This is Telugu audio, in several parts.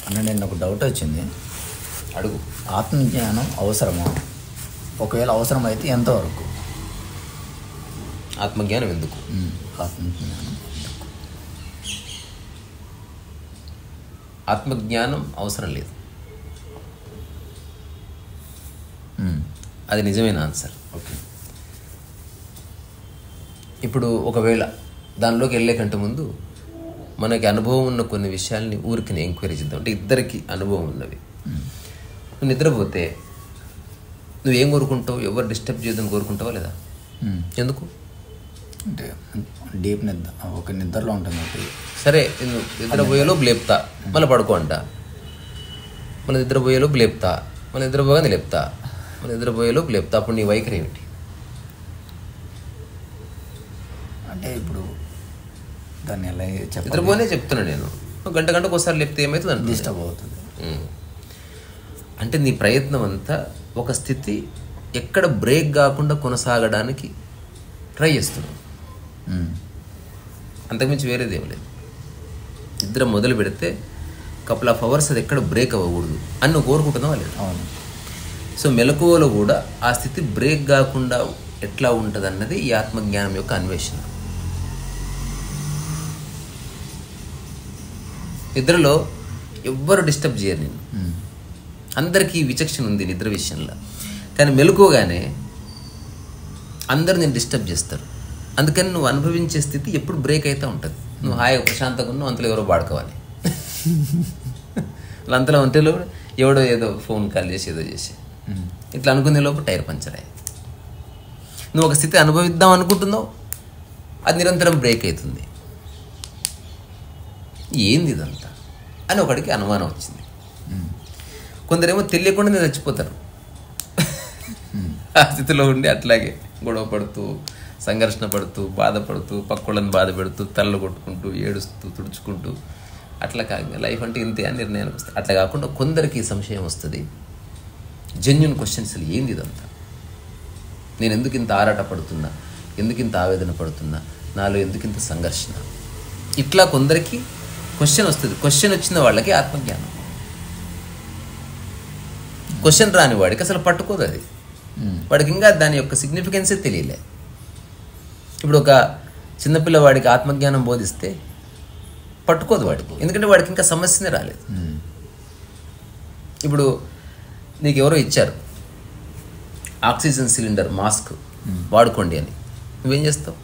అన్న నేను ఒక డౌట్ వచ్చింది, అడుగు. ఆత్మజ్ఞానం అవసరమా? ఒకవేళ అవసరం అయితే ఎంతవరకు? ఆత్మజ్ఞానం ఎందుకు? ఆత్మజ్ఞానం ఆత్మజ్ఞానం అవసరం లేదు. అది నిజమైన ఆన్సర్. ఓకే. ఇప్పుడు ఒకవేళ దానిలోకి వెళ్ళే కంటే ముందు మనకి అనుభవం ఉన్న కొన్ని విషయాల్ని ఊరికి ఎంక్వైరీ చేద్దాం. అంటే ఇద్దరికి అనుభవం ఉన్నవి. నువ్వు నిద్రపోతే నువ్వేం కోరుకుంటావు? ఎవరు డిస్టర్బ్ చేయదని కోరుకుంటావా లేదా? ఎందుకు? అంటే డీప్ నిద్ర, ఒక నిద్రలో ఉంటుంది. సరే, నువ్వు నిద్రపోయేలోపు లేపుతా, మళ్ళీ పడుకో అంట. మళ్ళీ నిద్రపోయేలోపు లేపుతా, మళ్ళీ నిద్రపోగానే లేపుతా, మళ్ళీ నిద్రపోయేలోపు లేపుతా. అప్పుడు నీ వైఖరి ఏమిటి? అంటే ఇప్పుడు దాన్ని ఎలా చెప్పాలి? నిద్రపోనే చెప్తున్నా నేను. గంటకు ఒకసారి లేపితే ఏమవుతుంది అంటే డిస్టర్బ్ అవుతుంది. అంటే నీ ప్రయత్నం అంతా ఒక స్థితి ఎక్కడ బ్రేక్ కాకుండా కొనసాగడానికి ట్రై చేస్తున్నావు. అంతకుమించి వేరేది ఏం లేదు. నిద్ర మొదలు పెడితే కపుల్ ఆఫ్ అవర్స్ అది ఎక్కడ బ్రేక్ అవ్వకూడదు అని నువ్వు కోరుకుంటున్నావా లేదు? అవును. సో మెలకువలో కూడా ఆ స్థితి బ్రేక్ కాకుండా ఎట్లా ఉంటుంది అన్నది ఈ ఆత్మజ్ఞానం యొక్క అన్వేషణ. నిద్రలో ఎవ్వరు డిస్టర్బ్ చేయరు నేను. అందరికీ విచక్షణ ఉంది నిద్ర విషయంలో. కానీ మెలకువగానే అందరు నేను డిస్టర్బ్ చేస్తారు. అందుకని నువ్వు అనుభవించే స్థితి ఎప్పుడు బ్రేక్ అవుతూ ఉంటుంది. నువ్వు హాయిగా ప్రశాంతంగా ఉన్నావు, అంతలో ఎవరో పాడుకోవాలి. అంతలో ఉంటే లోపల ఎవడో ఏదో ఫోన్ కాల్ చేసి ఏదో చేసి ఇట్లా అనుకునే లోపల టైర్ పంచర్ అయ్యి నువ్వు ఒక స్థితి అనుభవిద్దాం అనుకుంటున్నావు, అది నిరంతరం బ్రేక్ అవుతుంది. ఏంది ఇదంతా అని ఒకడికి అనుమానం వచ్చింది. కొందరేమో తెలియకుండానే చచ్చిపోతారు. ఆ స్థితిలో ఉండి అట్లాగే గొడవ పడుతూ, సంఘర్షణ పడుతూ, బాధపడుతూ, పక్కోళ్ళని బాధ పెడుతూ, తలలు కొట్టుకుంటూ, ఏడుస్తూ, తుడుచుకుంటూ, అట్లా కాదు లైఫ్ అంటే ఇంతే అని నిర్ణయానికి వస్తుంది. అట్లా కాకుండా కొందరికి సంశయం వస్తుంది. జెన్యున్ క్వశ్చన్స్, ఏంది ఇదంతా? నేను ఎందుకు ఇంత ఆరాట పడుతున్నా? ఎందుకు ఇంత ఆవేదన పడుతున్నా? నాలో ఎందుకు ఇంత సంఘర్షణ? ఇట్లా కొందరికి క్వశ్చన్ వస్తుంది. క్వశ్చన్ వచ్చిన వాళ్ళకి ఆత్మజ్ఞానం. క్వశ్చన్ రాని వాడికి అసలు పట్టుకోదు అది. వాడికి ఇంకా దాని యొక్క సిగ్నిఫికెన్సే తెలియలే. ఇప్పుడు ఒక చిన్నపిల్లవాడికి ఆత్మజ్ఞానం బోధిస్తే పట్టుకోదు వాడికి, ఎందుకంటే వాడికి ఇంకా సమస్యనే రాలేదు. ఇప్పుడు నీకు ఎవరో ఇచ్చారు ఆక్సిజన్ సిలిండర్, మాస్క్ వాడుకోండి అని, నువ్వేం చేస్తావు?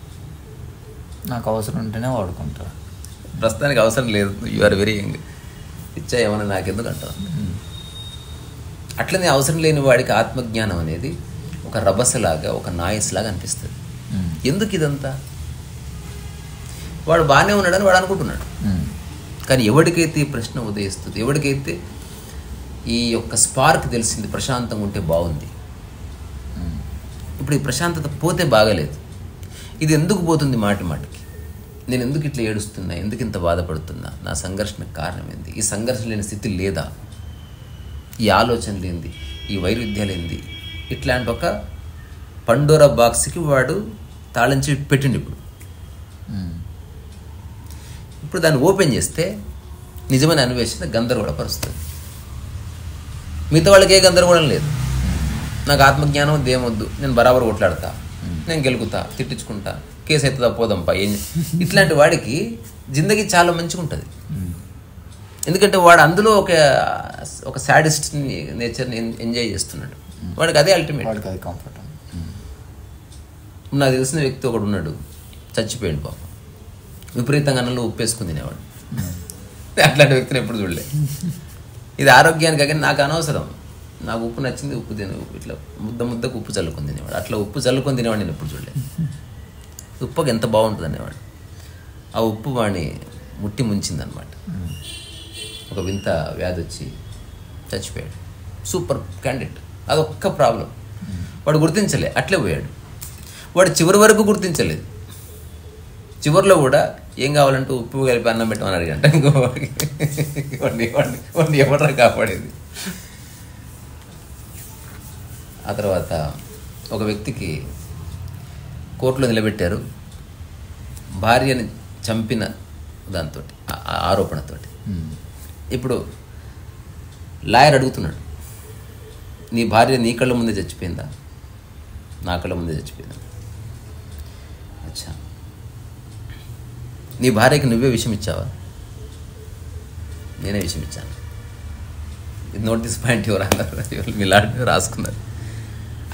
నాకు అవసరం ఉంటేనే వాడుకుంటా. ప్రస్తుతానికి అవసరం లేదు, యు ఆర్ వెరీ యంగ్, ఇచ్చా ఏమన్నా నాకెందుకు అంటావు? అట్లనే అవసరం లేని వాడికి ఆత్మజ్ఞానం అనేది ఒక రభసలాగా, ఒక నాయిస్ లాగా అనిపిస్తుంది. ఎందుకు ఇదంతా? వాడు బాగానే ఉన్నాడని వాడు అనుకుంటున్నాడు. కానీ ఎవరికైతే ఈ ప్రశ్న ఉదయిస్తుంది, ఎవరికైతే ఈ యొక్క స్పార్క్ తెలిసింది ప్రశాంతంగా ఉంటే బాగుంది, ఇప్పుడు ఈ ప్రశాంతత పోతే బాగలేదు, ఇది ఎందుకు పోతుంది మాటి మాటికి? నేను ఎందుకు ఇట్లా ఏడుస్తున్నా? ఎందుకు ఇంత బాధపడుతున్నా? నా సంఘర్షణకు కారణం ఏంది? ఈ సంఘర్షణ లేని స్థితి లేదా? ఈ ఆలోచన లేనిది, ఈ వైరుధ్యాలు ఏంది? ఇట్లాంటి ఒక పండోరా బాక్స్కి వాడు తాళం చెవి పెట్టిండు. ఇప్పుడు దాన్ని ఓపెన్ చేస్తే నిజమైన అన్వేషణ గందరగోళపరుస్తుంది. మిగతా వాళ్ళకి ఏ గందరగోళం లేదు. నాకు ఆత్మజ్ఞానం దేమొద్దు, నేను బరాబర్ కొట్లాడతా, నేను గెలుకుతా, తిట్టించుకుంటా, కేసు అవుతుందా పోదాంపా, ఏం ఇట్లాంటి వాడికి జిందగీ చాలా మంచిగా ఉంటుంది. ఎందుకంటే వాడు అందులో ఒక సాడిస్ట్ నేచర్ని ఎంజాయ్ చేస్తున్నాడు. వాడికి అదే అల్టిమేట్, వాడికి అది కంఫర్ట్. నాకు తెలిసిన వ్యక్తి ఒకడు ఉన్నాడు, చచ్చిపోయాడు పాప. విపరీతంగా అన్నంలో ఉప్పేసుకుని తినేవాడు. అట్లాంటి వ్యక్తిని ఎప్పుడు చూడలే. ఇది ఆరోగ్యానికి కానీ నాకు అనవసరం, నాకు ఉప్పు నచ్చింది, ఉప్పు తినే, ఇట్లా ముద్దకు ఉప్పు చల్లుకొని తినేవాడు. అట్లా ఉప్పు చల్లుకొని తినేవాడు నేను ఎప్పుడు చూడలేదు. ఉప్పుకి ఎంత బాగుంటుంది అనేవాడు. ఆ ఉప్పు వాడిని ముట్టి ముంచిందనమాట. ఒక వింత వ్యాధి వచ్చి చచ్చిపోయాడు. Super candidate. అదొక్క ప్రాబ్లం. వాడు గుర్తించలే, అట్లే పోయాడు. వాడు చివరి వరకు గుర్తించలేదు. చివరిలో కూడా ఏం కావాలంటూ ఉప్పు కలిపి అన్నం పెట్టమని అడిగంట. ఇంకో వాడిని ఎవడరా కాపాడేది? ఆ తర్వాత ఒక వ్యక్తికి కోర్టులో నిలబెట్టారు, భార్యని చంపిన దాంతో ఆరోపణతోటి. ఇప్పుడు లాయర్ అడుగుతున్నాడు, నీ భార్య నీ కళ్ళ ముందే చచ్చిపోయిందా, నా కళ్ళ ముందే చచ్చిపోయిందా? అచ్చా, నీ భార్యకి నువ్వే విషయం ఇచ్చావా? నేనే విషయం ఇచ్చాను. ఇది నోట్ దిస్ పాయింట్ ఎవరు అన్నారు, ఎవరు మీలాంటి రాసుకున్నారు.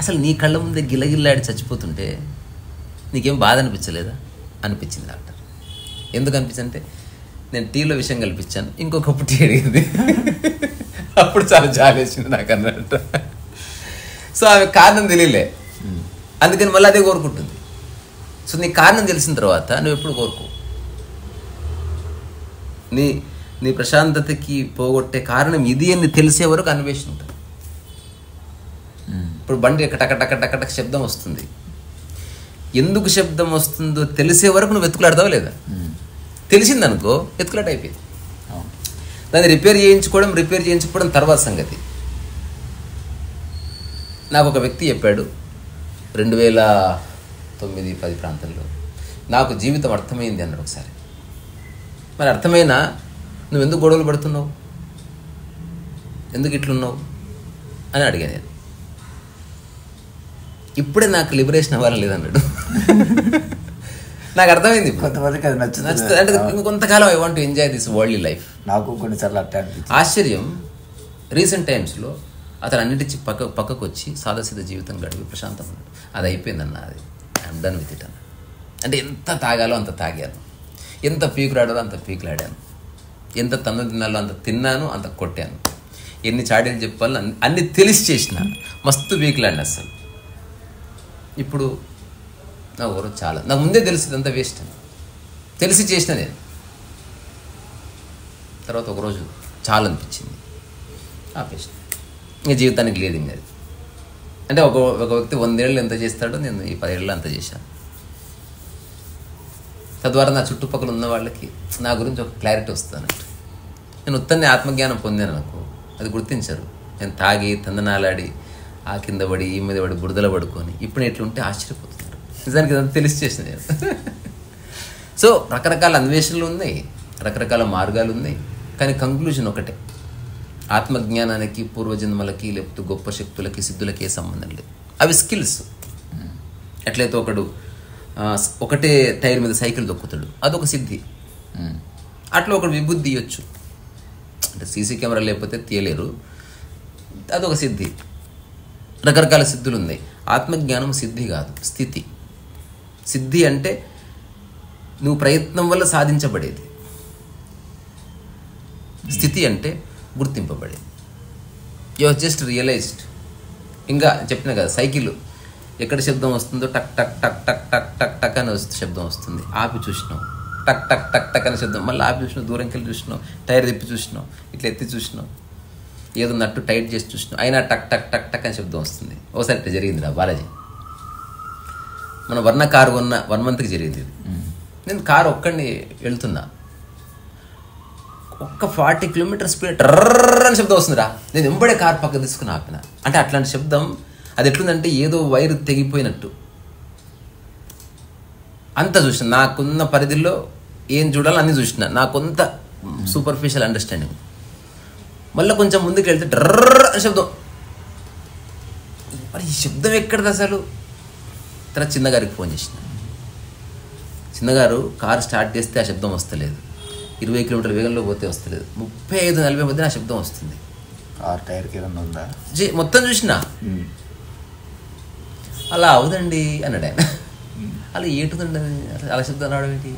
అసలు నీ కళ్ళ ముందే గిల్లగిల్లాడి చచ్చిపోతుంటే నీకేం బాధ అనిపించలేదా? అనిపించింది డాక్టర్. ఎందుకు అనిపించిందంటే నేను టీలో విషయం కల్పించాను, ఇంకొక కప్పు టీ అడిగింది, అప్పుడు చాలా జాలి వేసింది నాకు అన్నట్టు. సో ఆమె కారణం తెలియలే, అందుకని మళ్ళీ అదే కోరుకుంటుంది. సో నీ కారణం తెలిసిన తర్వాత నువ్వు ఎప్పుడు కోరుకో. నీ ప్రశాంతతకి పోగొట్టే కారణం ఇది అని తెలిసే వరకు అన్వేషణ ఉంటుంది. ఇప్పుడు బండి టక శబ్దం వస్తుంది, ఎందుకు శబ్దం వస్తుందో తెలిసే వరకు నువ్వు వెతుకులాడతావు లేదా? తెలిసిందనుకో వెతుకులాట అయిపోయింది. దాన్ని రిపేర్ చేయించుకోవడం తర్వాత సంగతి. నాకు ఒక వ్యక్తి చెప్పాడు 2009-10 ప్రాంతంలో, నాకు జీవితం అర్థమైంది అన్నాడు ఒకసారి. మరి అర్థమైనా నువ్వెందుకు గొడవలు పడుతున్నావు, ఎందుకు ఇట్లున్నావు అని అడిగాను నేను. ఇప్పుడే నాకు లిబరేషన్ అవ్వాలని లేదన్నాడు. నాకు అర్థమైంది. కొంతమందికి అది నచ్చుతుంది. అంటే కొంతకాలం I want to enjoy this worldly life. నాకు కొన్నిసార్లు అట్లా అనిపించింది. ఆశ్చర్యం, రీసెంట్ టైమ్స్లో అతను అన్నిటి పక్కకు వచ్చి సాదాసీద జీవితం గడిపి ప్రశాంతం ఉన్నాడు. అది అయిపోయిందన్న, అది ఐఎమ్ డన్ విత్ ఇట్ అన్న. అంటే ఎంత తాగాలో అంత తాగాను, ఎంత పీకులాడాలో అంత పీకులాడాను, ఎంత తన్ను తినాలో అంత తిన్నాను, అంత కొట్టాను, ఎన్ని చాడీలు చెప్పాలో అన్ని తెలిసి చేసిన, మస్తు పీకులాడిన. అసలు ఇప్పుడు నాకు ఎవరో చాలా, నాకు ముందే తెలిసి అంత వేస్ట్ అని తెలిసి చేసిన నేను. తర్వాత ఒకరోజు చాలా అనిపించింది, ఆపేసిన. ఇంకా జీవితానికి లేదు ఇంకా అది. అంటే ఒక వ్యక్తి 100 ఏళ్ళు ఎంత చేస్తాడో నేను ఈ 10 ఏళ్ళు అంత చేశాను. తద్వారా నా చుట్టుపక్కల ఉన్న వాళ్ళకి నా గురించి ఒక క్లారిటీ వస్తుంది అన్నట్టు. నేను ఉత్తన్ని ఆత్మజ్ఞానం పొందాను అనుకో, అది గుర్తించరు. నేను తాగి తందనాలాడి ఆ కింద పడి ఈ మీద పడి బురదలో పడుకొని ఇప్పుడు ఎట్లుంటే ఆశ్చర్యపోతున్నారు. నిజానికి ఇదంతా తెలిసి చేసిన నేను. సో రకరకాల అన్వేషణలు ఉన్నాయి, రకరకాల మార్గాలు ఉన్నాయి, కానీ కంక్లూజన్ ఒకటే, ఆత్మజ్ఞానానికి పూర్వజన్మలకి లేకపోతే గొప్ప శక్తులకి సిద్ధులకి ఏ సంబంధం లేదు. అవి స్కిల్స్. ఎట్లయితే ఒకటే టైర్ మీద సైకిల్ దొక్కుతాడు, అదొక సిద్ధి. అట్లా ఒకడు విభూతి తీయొచ్చు, అంటే సీసీ కెమెరా లేకపోతే తీయలేరు, అదొక సిద్ధి. రకరకాల సిద్ధులు ఉన్నాయి. ఆత్మజ్ఞానం సిద్ధి కాదు, స్థితి. సిద్ధి అంటే నువ్వు ప్రయత్నం వల్ల సాధించబడేది, స్థితి అంటే గుర్తింపబడేది. You are just realized. ఇంకా చెప్పిన కదా, సైకిల్ ఎక్కడ శబ్దం వస్తుందో టక్ టక్ టక్ టక్ టక్ టక్ టక్ అని శబ్దం వస్తుంది, ఆపి చూసినావు, టక్ టక్ టక్ టక్ అని శబ్దం, మళ్ళీ ఆపి చూసినావు, దూరంకి వెళ్ళి చూసినావు, టైర్ తిప్పి చూసినావు, ఇట్లా ఎత్తి చూసినావు, ఏదో నట్టు టైట్ చేసి చూసినావు, అయినా టక్ టక్ టక్ టక్ అని శబ్దం వస్తుంది. ఒకసారి ఇట్లా జరిగింది రా బాలాజీ, మన వర్ణ కారు 1 మంత్కి జరిగింది ఇది. నేను కారు ఒక్కడిని వెళ్తున్నా, ఒక్క 40 కిలోమీటర్ స్పీడ్ టర్రర్ అని శబ్దం వస్తుందిరా. నేను వెంబడే కారు పక్క తీసుకుని ఆపిన. అంటే అట్లాంటి శబ్దం, అది ఎట్లుందంటే ఏదో వైరు తెగిపోయినట్టు అంత చూసిన. నాకున్న పరిధిలో ఏం చూడాలో అన్నీ చూసిన, నాకొంత సూపర్ఫిషియల్ అండర్స్టాండింగ్. మళ్ళీ కొంచెం ముందుకు వెళ్తే డ్రర్ అని శబ్దం. మరి ఈ శబ్దం ఎక్కడిది అసలు? తర్వాత చిన్నగారికి ఫోన్ చేసిన. చిన్నగారు కారు స్టార్ట్ చేస్తే ఆ శబ్దం వస్తలేదు, 20 కిలోమీటర్ల వేగంలో పోతే వస్తలేదు, 35-40 మధ్య ఆ శబ్దం వస్తుంది. కార్ టైర్కి ఏదన్నా ఉందా? మొత్తం చూసిన. అలా అవుదండి అన్నాడు ఆయన. అలా ఏటుందండి అలా శబ్దం రావడం ఏంటి?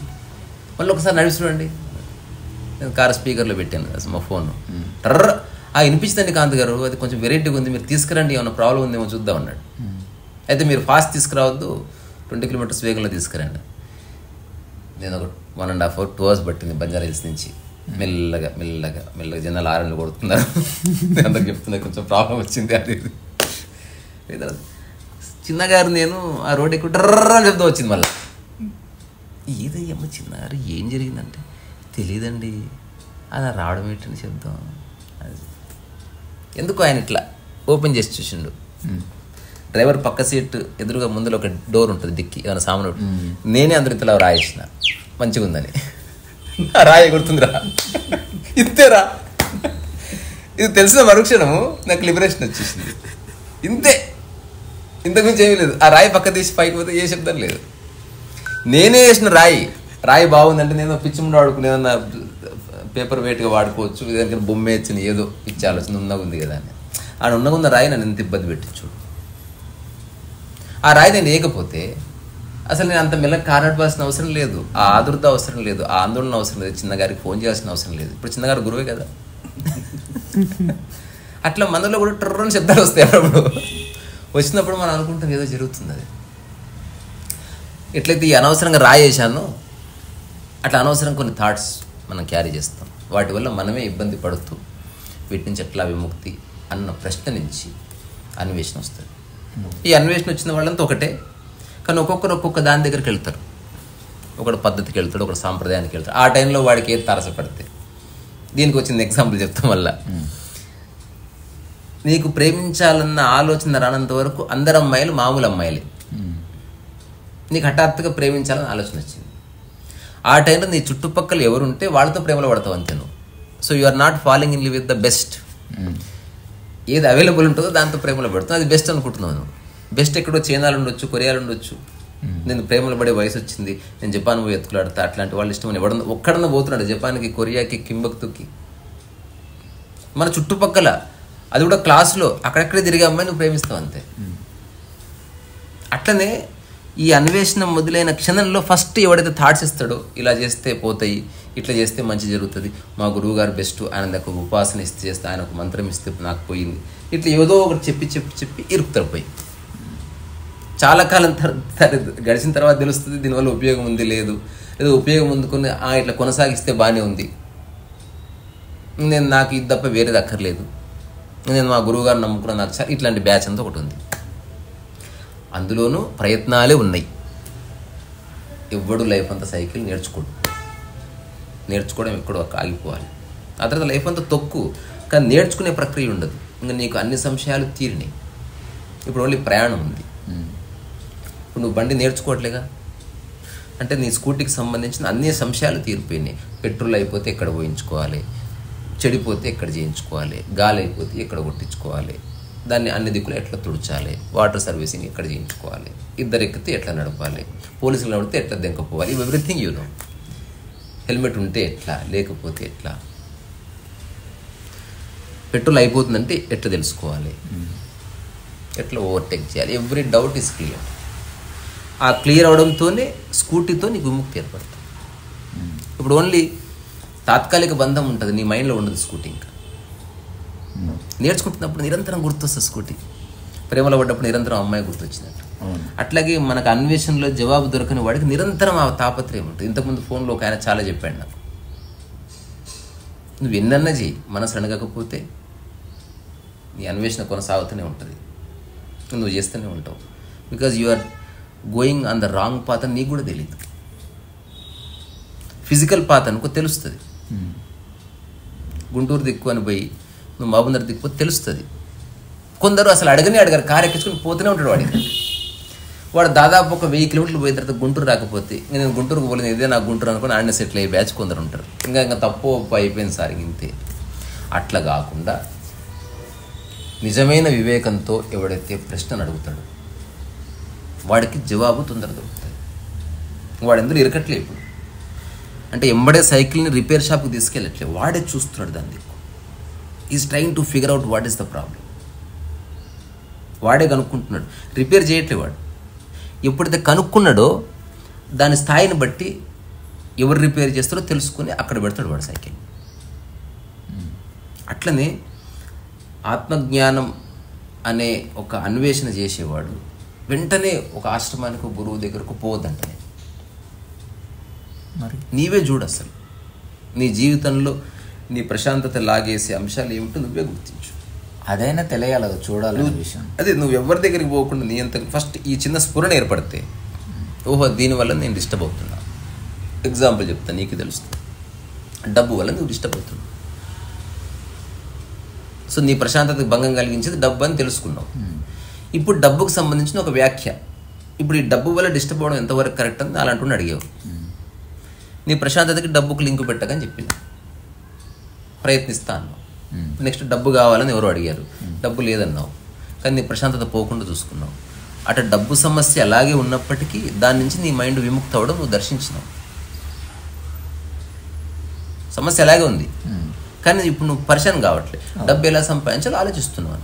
మళ్ళీ ఒకసారి నడిపిస్తున్నాండి. నేను కారు స్పీకర్లో పెట్టాను మా ఫోన్. టర్ర వినిపించిందండి కాంత్ గారు, అది కొంచెం వెరైటీగా ఉంది, మీరు తీసుకురండి, ఏమైనా ప్రాబ్లం ఉందేమో చూద్దాం అన్నాడు. అయితే మీరు ఫాస్ట్ తీసుకురావద్దు, 20 కిలోమీటర్స్ వేగంలో తీసుకురండి. నేను ఒక 1.5 hours 2 hours పట్టింది బంజారా హిల్స్ నుంచి. మెల్లగా మెల్లగా మెల్లగా జనాలు ఆరెంజ్ కొడుతున్నారు. అందరికి చెప్తున్నా కొంచెం ప్రాబ్లం వచ్చింది అది. చిన్నగారు నేను ఆ రోడ్ ఎక్కువ డ్రర్రని శబ్దం వచ్చింది. మళ్ళీ ఏదయ్యమ్మ చిన్నగారు ఏం జరిగిందంటే తెలియదండి, అలా రావడం ఏంటండి శబ్దం. అది ఎందుకు ఆయన ఇట్లా ఓపెన్ చేసి చూసిండు. డ్రైవర్ పక్క సీట్ ఎదురుగా ముందులో ఒక డోర్ ఉంటుంది, డిక్కి ఏమైనా సామాను, నేనే అందరు ఇంతలో రాయేసిన మంచిగా ఉందని. ఆ రాయి గుర్తుందిరా, ఇంతేరా. ఇది తెలిసిన మరుక్షణము నాకు లిబరేషన్ వచ్చేసింది. ఇంతే, ఇంతకుమించి ఏమీ లేదు. ఆ రాయి పక్క తీసి పైకి పోతే ఏ శబ్దం లేదు. నేనే వేసిన రాయి బాగుందంటే నేను పిచ్చి ముందు వాడుకుని ఏదన్నా పేపర్ వెయిట్గా వాడుకోవచ్చు, ఏదైనా బొమ్మ వేసిన ఏదో పిచ్చి ఆలోచన ఉన్నగా ఉంది కదా అని. ఆ ఉన్నగున్న రాయి నన్ను ఎంత ఇబ్బంది పెట్టించు. ఆ రాయి నేను వేయకపోతే అసలు నేను అంత మెల్లగా కారాడవలసిన అవసరం లేదు, ఆ ఆదుర్ద అవసరం లేదు, ఆ ఆందోళన అవసరం లేదు, చిన్నగారికి ఫోన్ చేయాల్సిన అవసరం లేదు. ఇప్పుడు చిన్నగారు గురువే కదా. అట్లా మనలో కూడా ట్రర్రని శబ్దాలు వస్తాయి అప్పుడు. వచ్చినప్పుడు మనం అనుకుంటాం ఏదో జరుగుతుంది. అది ఎట్లయితే ఈ అనవసరంగా రాయేసానో అట్లా అనవసరం కొన్ని థాట్స్ మనం క్యారీ చేస్తాం. వాటి వల్ల మనమే ఇబ్బంది పడుతూ వీటి నుంచి ఎట్లా విముక్తి అన్న ప్రశ్న నుంచి అన్వేషణ వస్తుంది. ఈ అన్వేషణ వచ్చిన వాళ్ళంతా ఒకటే, కానీ ఒక్కొక్కరు ఒక్కొక్క దాని దగ్గరికి వెళ్తారు. ఒకడు పద్ధతికి వెళ్తాడు, ఒకడు సాంప్రదాయానికి వెళ్తాడు. ఆ టైంలో వాడికి ఏది తారసపడితే. దీనికి వచ్చింది ఎగ్జాంపుల్ చెప్తాం వల్ల. నీకు ప్రేమించాలన్న ఆలోచన రానంత వరకు అందరు అమ్మాయిలు మామూలు అమ్మాయిలే. నీకు హఠాత్తుగా ప్రేమించాలని ఆలోచన వచ్చింది. ఆ టైంలో నీ చుట్టుపక్కల ఎవరుంటే వాళ్ళతో ప్రేమలో పడతావు అంతే నువ్వు. So you are not following in with the best. ఏది అవైలబుల్ ఉంటుందో దాంతో ప్రేమలో పడుతుంది, అది బెస్ట్ అనుకుంటున్నావు నువ్వు. బెస్ట్ ఎక్కడో చైనాలు ఉండొచ్చు, కొరియాలు ఉండొచ్చు. నేను ప్రేమలో పడే వయసు వచ్చింది, నేను జపాన్ పోయి ఎత్తుకులాడతా, అట్లాంటి వాళ్ళు ఇష్టమని ఎవడన్నా ఒక్కడన్నా పోతున్నాడు జపాన్కి, కొరియాకి, కింబక్తుకి. మన చుట్టుపక్కల అది కూడా క్లాసులో అక్కడెక్కడే తిరిగే అమ్మాయి నువ్వు ప్రేమిస్తావు అంతే. అట్లనే ఈ అన్వేషణ మొదలైన క్షణంలో ఫస్ట్ ఎవడైతే థాట్స్ ఇస్తాడో, ఇలా చేస్తే పోతాయి, ఇట్లా చేస్తే మంచి జరుగుతుంది, మా గురువు గారు బెస్ట్, ఆయన ఒక ఉపాసన చేస్తే, ఆయన ఒక మంత్రం ఇస్తే నాకు పోయింది, ఇట్లా ఏదో ఒకటి చెప్పి ఇరుకుతారు పోయి. చాలా కాలం గడిచిన తర్వాత తెలుస్తుంది దీనివల్ల ఉపయోగం ఉంది లేదు, ఏదో ఉపయోగం ఉందుకుని ఇట్లా కొనసాగిస్తే బాగానే ఉంది, నేను నాకు ఇది తప్ప వేరేది అక్కర్లేదు, నేను మా గురువు గారు నమ్ముకున్నా, నాకు ఇట్లాంటి బ్యాచ్ అంతా ఒకటి ఉంది. అందులోనూ ప్రయత్నాలే ఉన్నాయి. ఎవ్వడు లైఫ్ అంతా సైకిల్ నేర్చుకోవడం ఎక్కడో ఆగిపోవాలి. ఆ తర్వాత లైఫ్ అంతా తొక్కు, కానీ నేర్చుకునే ప్రక్రియ ఉండదు. ఇంకా నీకు అన్ని సంశయాలు తీరినాయి. ఇప్పుడు ఓన్లీ ప్రయాణం ఉంది. ఇప్పుడు నువ్వు బండి నేర్చుకోవట్లేగా, అంటే నీ స్కూటీకి సంబంధించిన అన్ని సంశయాలు తీరిపోయినాయి. పెట్రోల్ అయిపోతే ఎక్కడ పోయించుకోవాలి, చెడిపోతే ఎక్కడ చేయించుకోవాలి, గాలి అయిపోతే ఎక్కడ కొట్టించుకోవాలి, దాన్ని అన్ని దిక్కులు ఎట్లా తుడిచాలి, వాటర్ సర్వీసింగ్ ఎక్కడ చేయించుకోవాలి, ఇద్దరు ఎక్కితే ఎట్లా నడపాలి, పోలీసులు నడిపితే ఎట్లా దెంకపోవాలి, ఎవ్రీథింగ్ యూ నో. హెల్మెట్ ఉంటే ఎట్లా, లేకపోతే ఎట్లా, పెట్రోల్ అయిపోతుందంటే ఎట్లా తెలుసుకోవాలి, ఎట్లా ఓవర్టేక్ చేయాలి, ఎవ్రీ డౌట్ ఈస్ క్లియర్. ఆ క్లియర్ అవడంతోనే స్కూటీతో నీకు విముక్తి ఏర్పడుతుంది. ఇప్పుడు ఓన్లీ తాత్కాలిక బంధం ఉంటుంది, నీ మైండ్లో ఉండదు స్కూటీ. ఇంకా నేర్చుకుంటున్నప్పుడు నిరంతరం గుర్తొస్తుంది స్కూటీ. ప్రేమలో పడ్డప్పుడు నిరంతరం అమ్మాయి గుర్తొచ్చినట్టు. అట్లాగే మనకు అన్వేషణలో జవాబు దొరకని వాడికి నిరంతరం ఆ తాపత్రయం ఉంటుంది. ఇంతకుముందు ఫోన్లో ఒక ఆయన చాలా చెప్పాడు నాకు, నువ్వు ఎన్నన్నా చెయ్యి, మనసు అడగకపోతే నీ అన్వేషణ కొనసాగుతూనే ఉంటుంది, నువ్వు చేస్తూనే ఉంటావు. Because you are going on the wrong path అని నీకు కూడా తెలియదు. ఫిజికల్ పాత్ అనుకో తెలుస్తుంది. గుంటూరు దిక్కు అని పోయి నువ్వు మహబూబ్నగర్ దిక్కు తెలుస్తుంది. కొందరు అసలు అడగరు, కారు ఎక్కించుకొని పోతూనే ఉంటాడు. వాడు దాదాపు ఒక 1000 కిలోమీటర్లు పోయిన తర్వాత గుంటూరు రాకపోతే నేను గుంటూరుకు పోలేదు, ఇదే నాకు గుంటూరు అనుకుని ఆడనే సెటిల్ అయ్యి బ్యాచ్ కొందరు ఉంటారు. ఇంకా తప్పు అయిపోయింది సార్ ఇంతే. అట్లా కాకుండా నిజమైన వివేకంతో ఎవడైతే ప్రశ్నను అడుగుతాడో వాడికి జవాబు తొందర దొరుకుతుంది. వాడు ఎందుకు ఇరకట్లే. ఇప్పుడు అంటే ఎంబడే సైకిల్ని రిపేర్ షాప్కి తీసుకెళ్ళట్లే, వాడే చూస్తున్నాడు దాని దిక్కు. Is trying to figure out what is the problem. వాడే కనుక్కుంటున్నాడు, రిపేర్ చేయట్లే వాడు. ఎప్పుడైతే కనుక్కున్నాడో దాని స్థాయిని బట్టి ఎవరు రిపేర్ చేస్తారో తెలుసుకుని అక్కడ పెడతాడు వాడు సైకిల్. అట్లనే ఆత్మజ్ఞానం అనే ఒక అన్వేషణ చేసేవాడు వెంటనే ఒక ఆశ్రమానికి, గురువు దగ్గరకు పోవద్దంటనే. మరి నీవే చూడు, అసలు నీ జీవితంలో నీ ప్రశాంతత లాగేసే అంశాలు ఏమిటో నువ్వే గుర్తించు. అదైనా తెలియాలి, చూడాలి విషయం. అదే నువ్వు ఎవరి దగ్గరికి పోకుండా నీ అంత ఫస్ట్ ఈ చిన్న స్ఫురణ ఏర్పడితే, ఓహో దీనివల్ల నేను డిస్టర్బ్ అవుతున్నా. ఎగ్జాంపుల్ చెప్తా, నీకు తెలుస్తుంది. డబ్బు వల్ల నువ్వు డిస్టర్బ్ అవుతున్నావు. సో నీ ప్రశాంతతకు భంగం కలిగించేది డబ్బు అని తెలుసుకున్నావు. ఇప్పుడు డబ్బుకు సంబంధించిన ఒక వ్యాఖ్య. ఇప్పుడు ఈ డబ్బు వల్ల డిస్టర్బ్ అవ్వడం ఎంతవరకు కరెక్ట్ అని అలాంటి అడిగావు. నీ ప్రశాంతతకి డబ్బుకు లింకు పెట్టకని చెప్పింది, ప్రయత్నిస్తా అన్నావు. నెక్స్ట్ డబ్బు కావాలని ఎవరు అడిగారు, డబ్బు లేదన్నావు, కానీ నీ ప్రశాంతత పోకుండా చూసుకున్నావు. అటు డబ్బు సమస్య అలాగే ఉన్నప్పటికీ దాని నుంచి నీ మైండ్ విముక్తి అవ్వడం నువ్వు దర్శించినావు. సమస్య అలాగే ఉంది, కానీ ఇప్పుడు నువ్వు పరిశాన్ కావట్లేదు. డబ్బు ఎలా సంపాదించాలో ఆలోచిస్తున్నావు.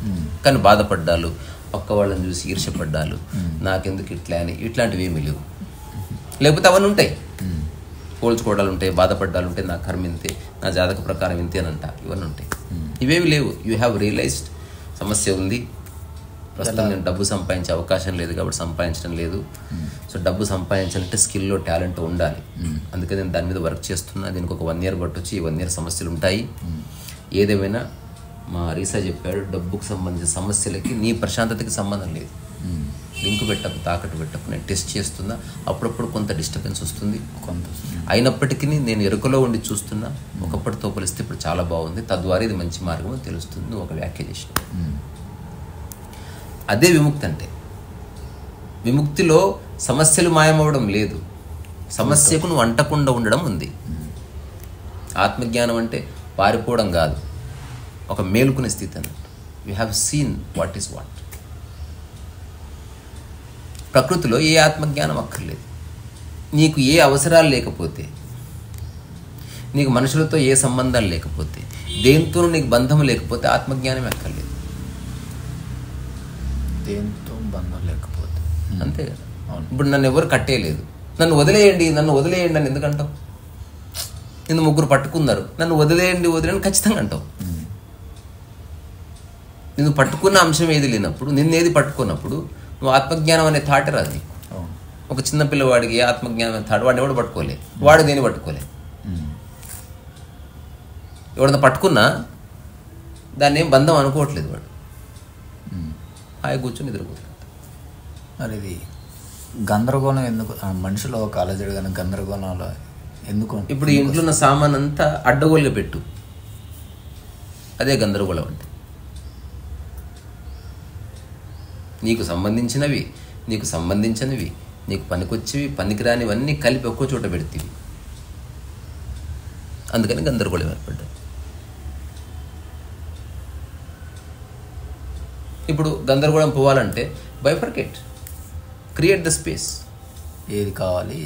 కానీ బాధపడ్డాలు, పక్క వాళ్ళని చూసి ఈర్ష్యపడ్డాలు, నాకెందుకు ఇట్లా అని ఇట్లాంటివి ఏమీ లేవు. లేకపోతే అవన్నీ ఉంటాయి, పోల్చుకోవడాలు ఉంటాయి, బాధపడ్డాలు ఉంటాయి, నా కర్మ ఇంతే, నా జాతక ప్రకారం ఇంతే అని అంట, ఇవన్నీ ఉంటాయి. ఇవేవి లేవు. యూ హ్యావ్ రియలైజ్డ్ సమస్య ఉంది, ప్రస్తుతం నేను డబ్బు సంపాదించే అవకాశం లేదు కాబట్టి సంపాదించడం లేదు. సో డబ్బు సంపాదించాలంటే స్కిల్లో టాలెంట్ ఉండాలి. అందుకే నేను దాని మీద వర్క్ చేస్తున్నా. దీనికి ఒక 1 year పట్టొచ్చి, ఈ 1 year సమస్యలు ఉంటాయి. ఏదేమైనా మా రీసా చెప్పాడు, డబ్బుకు సంబంధించిన సమస్యలకి నీ ప్రశాంతతకి సంబంధం లేదు. లింక్ పెట్టకు, తాకట్టు పెట్టకు. నేను టెస్ట్ చేస్తున్నా, అప్పుడప్పుడు కొంత డిస్టర్బెన్స్ వస్తుంది, కొంత అయినప్పటికీ నేను ఎరుకలో ఉండి చూస్తున్నా. ఒకప్పటితో పోలిస్తే ఇప్పుడు చాలా బాగుంది, తద్వారా ఇది మంచి మార్గం అని తెలుస్తుంది. నువ్వు ఒక వ్యాఖ్య చేసినావు. అదే విముక్తి అంటే. విముక్తిలో సమస్యలు మాయమవడం లేదు, సమస్యకు నువ్వు అంటకుండా ఉండడం ఉంది. ఆత్మజ్ఞానం అంటే పారిపోవడం కాదు, ఒక మేలుకునే స్థితి అన్నట్టు. You have seen what is what. ప్రకృతిలో ఏ ఆత్మజ్ఞానం అక్కర్లేదు. నీకు ఏ అవసరాలు లేకపోతే, నీకు మనుషులతో ఏ సంబంధాలు లేకపోతే, దేంతోనూ నీకు బంధం లేకపోతే ఆత్మజ్ఞానం అక్కర్లేదు. దేంతో బంధం లేకపోతే అంతే కదా. ఇప్పుడు నన్ను ఎవరు కట్టేయలేదు, నన్ను వదిలేయండి అని ఎందుకంటావు? నిన్ను 3 పట్టుకున్నారు, నన్ను వదిలేయండి ఖచ్చితంగా అంటావు. నిన్ను పట్టుకున్న అంశం ఏది లేనప్పుడు, నిన్నేది పట్టుకున్నప్పుడు నువ్వు ఆత్మజ్ఞానం అనే థాట్ రాదు నీకు. ఒక చిన్న పిల్లవాడికి ఏ ఆత్మజ్ఞానం అనే థాట్, వాడిని ఎవడు పట్టుకోలే, వాడు దేని పట్టుకోలే. ఎవడన్నా పట్టుకున్నా దాన్ని ఏం బంధం అనుకోవట్లేదు, వాడు హాయి కూర్చొని నిద్రపోతాడు. మరి ఇది గందరగోళం ఎందుకు మనిషిలో ఒక అలజడి కానీ గందరగోళంలో ఎందుకు? ఇప్పుడు ఈ ఇంట్లో ఉన్న సామాన్ అంతా అడ్డగోలుగా పెట్టు, అదే గందరగోళం అంటే. నీకు సంబంధించినవి, నీకు సంబంధించినవి, నీకు పనికొచ్చేవి, పనికిరానివన్నీ కలిపి ఒక్కో చోట పెడతీవి. అందుకని గందరగోళం ఏర్పడ్డాయి. ఇప్పుడు గందరగోళం పోవాలంటే బైఫర్కేట్, క్రియేట్ ద స్పేస్. ఏది కావాలి,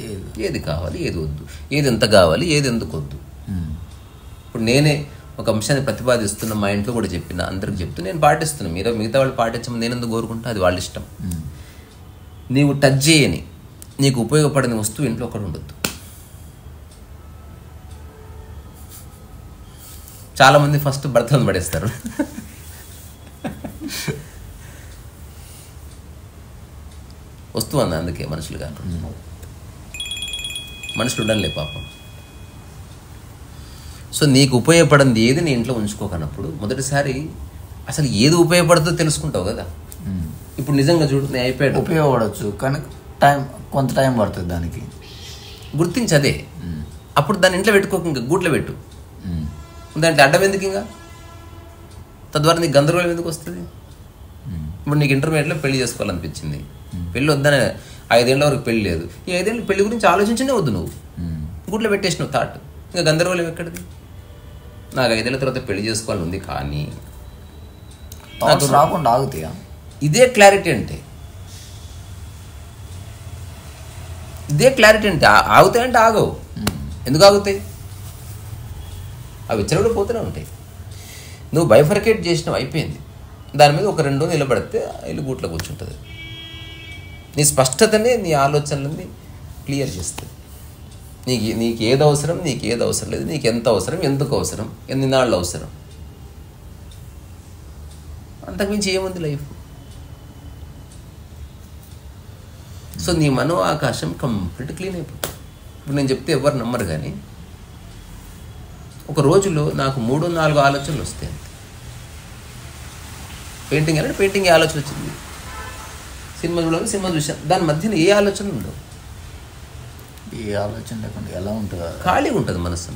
ఏది వద్దు, ఏది ఎంత కావాలి, ఏది ఎందుకు వద్దు. ఇప్పుడు నేనే ఒక అంశాన్ని ప్రతిపాదిస్తున్న, మా ఇంట్లో కూడా చెప్పిన, అందరికి చెప్తూ నేను పాటిస్తున్నాను. మిగతా వాళ్ళు పాటించమని నేను ఎందుకు కోరుకుంటా? అది వాళ్ళ ఇష్టం. నీవు టచ్ చేయని, నీకు ఉపయోగపడని వస్తువు ఇంట్లో ఒకటి ఉండొద్దు. చాలామంది ఫస్ట్ భర్తలను పడేస్తారు. వస్తువు అన్న, అందుకే మనుషులు కాదు, మనుషులు ఉండలే పాపం. సో నీకు ఉపయోగపడింది ఏది నీ ఇంట్లో ఉంచుకోకనప్పుడు మొదటిసారి అసలు ఏది ఉపయోగపడుతుందో తెలుసుకుంటావు కదా. ఇప్పుడు నిజంగా చూడు, నేను అయిపోయాడు, ఉపయోగపడవచ్చు కానీ కొంత టైం పడుతుంది దానికి. గుర్తించదే. అప్పుడు దాన్ని ఇంట్లో పెట్టుకోక, ఇంకా గూట్లో పెట్టు. దాంట్లో అడ్డం ఎందుకు? ఇంకా తద్వారా నీకు గందరగోళం ఎందుకు వస్తుంది? ఇప్పుడు నీకు ఇంటర్మీడియట్లో పెళ్లి చేసుకోవాలనిపించింది, పెళ్ళి వద్దనే 5 ఏళ్ళ వరకు పెళ్లి లేదు. ఈ 5 ఏళ్ళు పెళ్లి గురించి ఆలోచించనే వద్దు, నువ్వు గూట్లో పెట్టేసినావు థాట్. ఇంకా గందరగోళం ఎక్కడిది? నాకు 5 ఏళ్ళ తర్వాత పెళ్లి చేసుకోవాలని ఉంది, కానీ రాకుండా ఆగుతాయా? ఇదే క్లారిటీ అంటే, ఆగుతాయంటే ఆగవు. ఎందుకు ఆగుతాయి? అవి ఇచ్చిన కూడా పోతూనే ఉంటాయి. నువ్వు బైఫర్కేట్ చేసినావు, అయిపోయింది. దాని మీద ఒక 2 రోజులు నిలబడితే ఇల్లు గూట్లో కూర్చుంటుంది. నీ స్పష్టతనే నీ ఆలోచనలని క్లియర్ చేస్తుంది. నీకు ఏది అవసరం, నీకు ఏది అవసరం లేదు, నీకు ఎంత అవసరం, ఎందుకు అవసరం, ఎన్ని నాళ్ళు అవసరం, అంతకుమించి ఏముంది లైఫ్. సో నీ మనో ఆకాశం కంప్లీట్ క్లీన్ అయిపోతుంది. ఇప్పుడు నేను చెప్తే ఎవరు నమ్మరు, కానీ ఒక రోజులో నాకు 3-4 ఆలోచనలు వస్తాయి అంతే. పెయింటింగ్ అంటే పెయింటింగ్ ఆలోచన వచ్చింది, సినిమా చూడాలని సినిమా చూసాను, దాని మధ్యన ఏ ఆలోచన ఉండవు. ఏ ఆలోచన లేకుండా ఎలా ఉంటుంది? ఖాళీగా ఉంటుంది మనసు.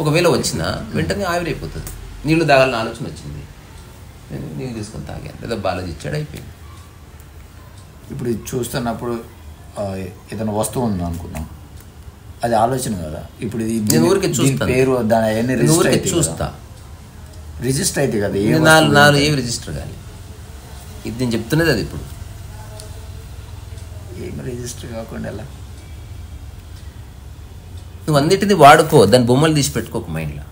ఒకవేళ వచ్చినా వెంటనే ఆవిరైపోతుంది. నీళ్లు తాగాలని ఆలోచన వచ్చింది, నేను నీకు తీసుకొని తాగాను, లేదా బాలాజీ ఇచ్చాడు, అయిపోయింది. ఇప్పుడు ఇది చూస్తున్నప్పుడు ఏదైనా వస్తువు ఉంది అనుకున్నాం, అది ఆలోచన కదా. ఇప్పుడు నేను ఊరికే చూస్తాను, పేరు దాని అవన్నీ చూస్తా, రిజిస్టర్ అయితే కదా. నాలుగు ఏవి రిజిస్టర్ కాదు, ఇది నేను చెప్తున్నది అది. ఇప్పుడు ఏమి రిజిస్టర్ కాకుండా ఎలా? నువ్వు అన్నిటిని వాడుకో, దాని బొమ్మలు తీసి పెట్టుకోక మైండ్లో.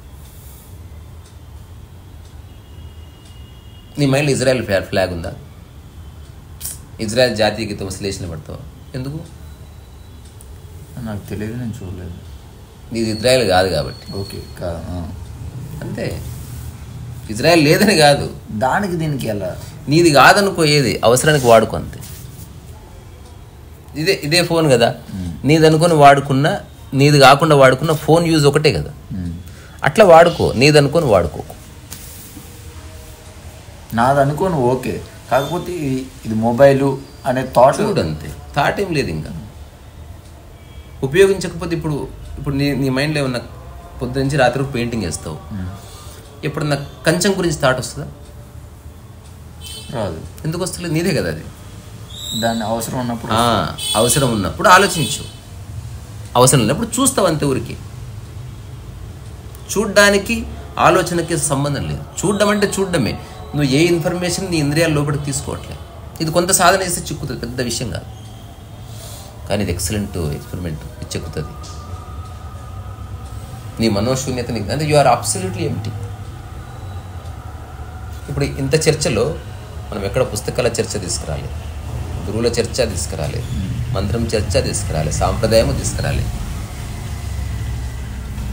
నీ మైండ్లో ఇజ్రాయెల్ ఫ్లాగ్ ఉందా? ఇజ్రాయెల్ జాతీయ గీతం శ్లేషణ పడతావు ఎందుకు? నాకు తెలియదు, నేను చూడలేదు. నీది ఇజ్రాయెల్ కాదు కాబట్టి. ఓకే, అంతే. ఇజ్రాయెల్ లేదని కాదు, దానికి దీనికి ఎలా? నీది కాదనుకో, ఏది అవసరానికి వాడుకో అంతే. ఇదే ఫోన్ కదా, నీది అనుకొని వాడుకున్నా, నీది కాకుండా వాడుకున్న ఫోన్ యూజ్ ఒకటే కదా. అట్లా వాడుకో, నీది అనుకొని వాడుకో. నాది అనుకోను ఓకే, కాకపోతే ఇది మొబైలు అనే థాట్ అంతే. థాట్ ఏం లేదు ఇంకా. ఉపయోగించకపోతే ఇప్పుడు నీ మైండ్లో ఏమన్నా పొద్దు నుంచి రాత్రి పెయింటింగ్ వేస్తావు, ఎప్పుడన్నా కంచం గురించి థాట్ వస్తుందా? రాదు. ఎందుకు వస్తలేదు? నీదే కదా అది. దాన్ని అవసరం ఉన్నప్పుడు అవసరం ఉన్నప్పుడు ఆలోచించు, అవసరం లేనప్పుడు చూస్తావు అంతే. ఊరికి చూడ్డానికి ఆలోచనకి సంబంధం లేదు. చూడడం అంటే చూడడమే. నువ్వు ఏ ఇన్ఫర్మేషన్ నీ ఇంద్రియాల లోపలికి తీసుకోవట్లేదు. ఇది కొంత సాధన చేస్తే చిక్కుతుంది, పెద్ద విషయం కాదు. కానీ ఇది ఎక్సలెంట్ ఎక్స్పెరిమెంట్, ఇది చెక్కుతుంది నీ మనోశూన్యతని. అంటే యు ఆర్ అబ్సల్యూట్లీ ఎంప్టీ. ఇప్పుడు ఇంత చర్చలో మనం ఎక్కడ పుస్తకాల చర్చ తీసుకురాలి, గురువుల చర్చ తీసుకురాలి, మంత్రం చర్చ తీసుకురాలి, సాంప్రదాయము తీసుకురాలి.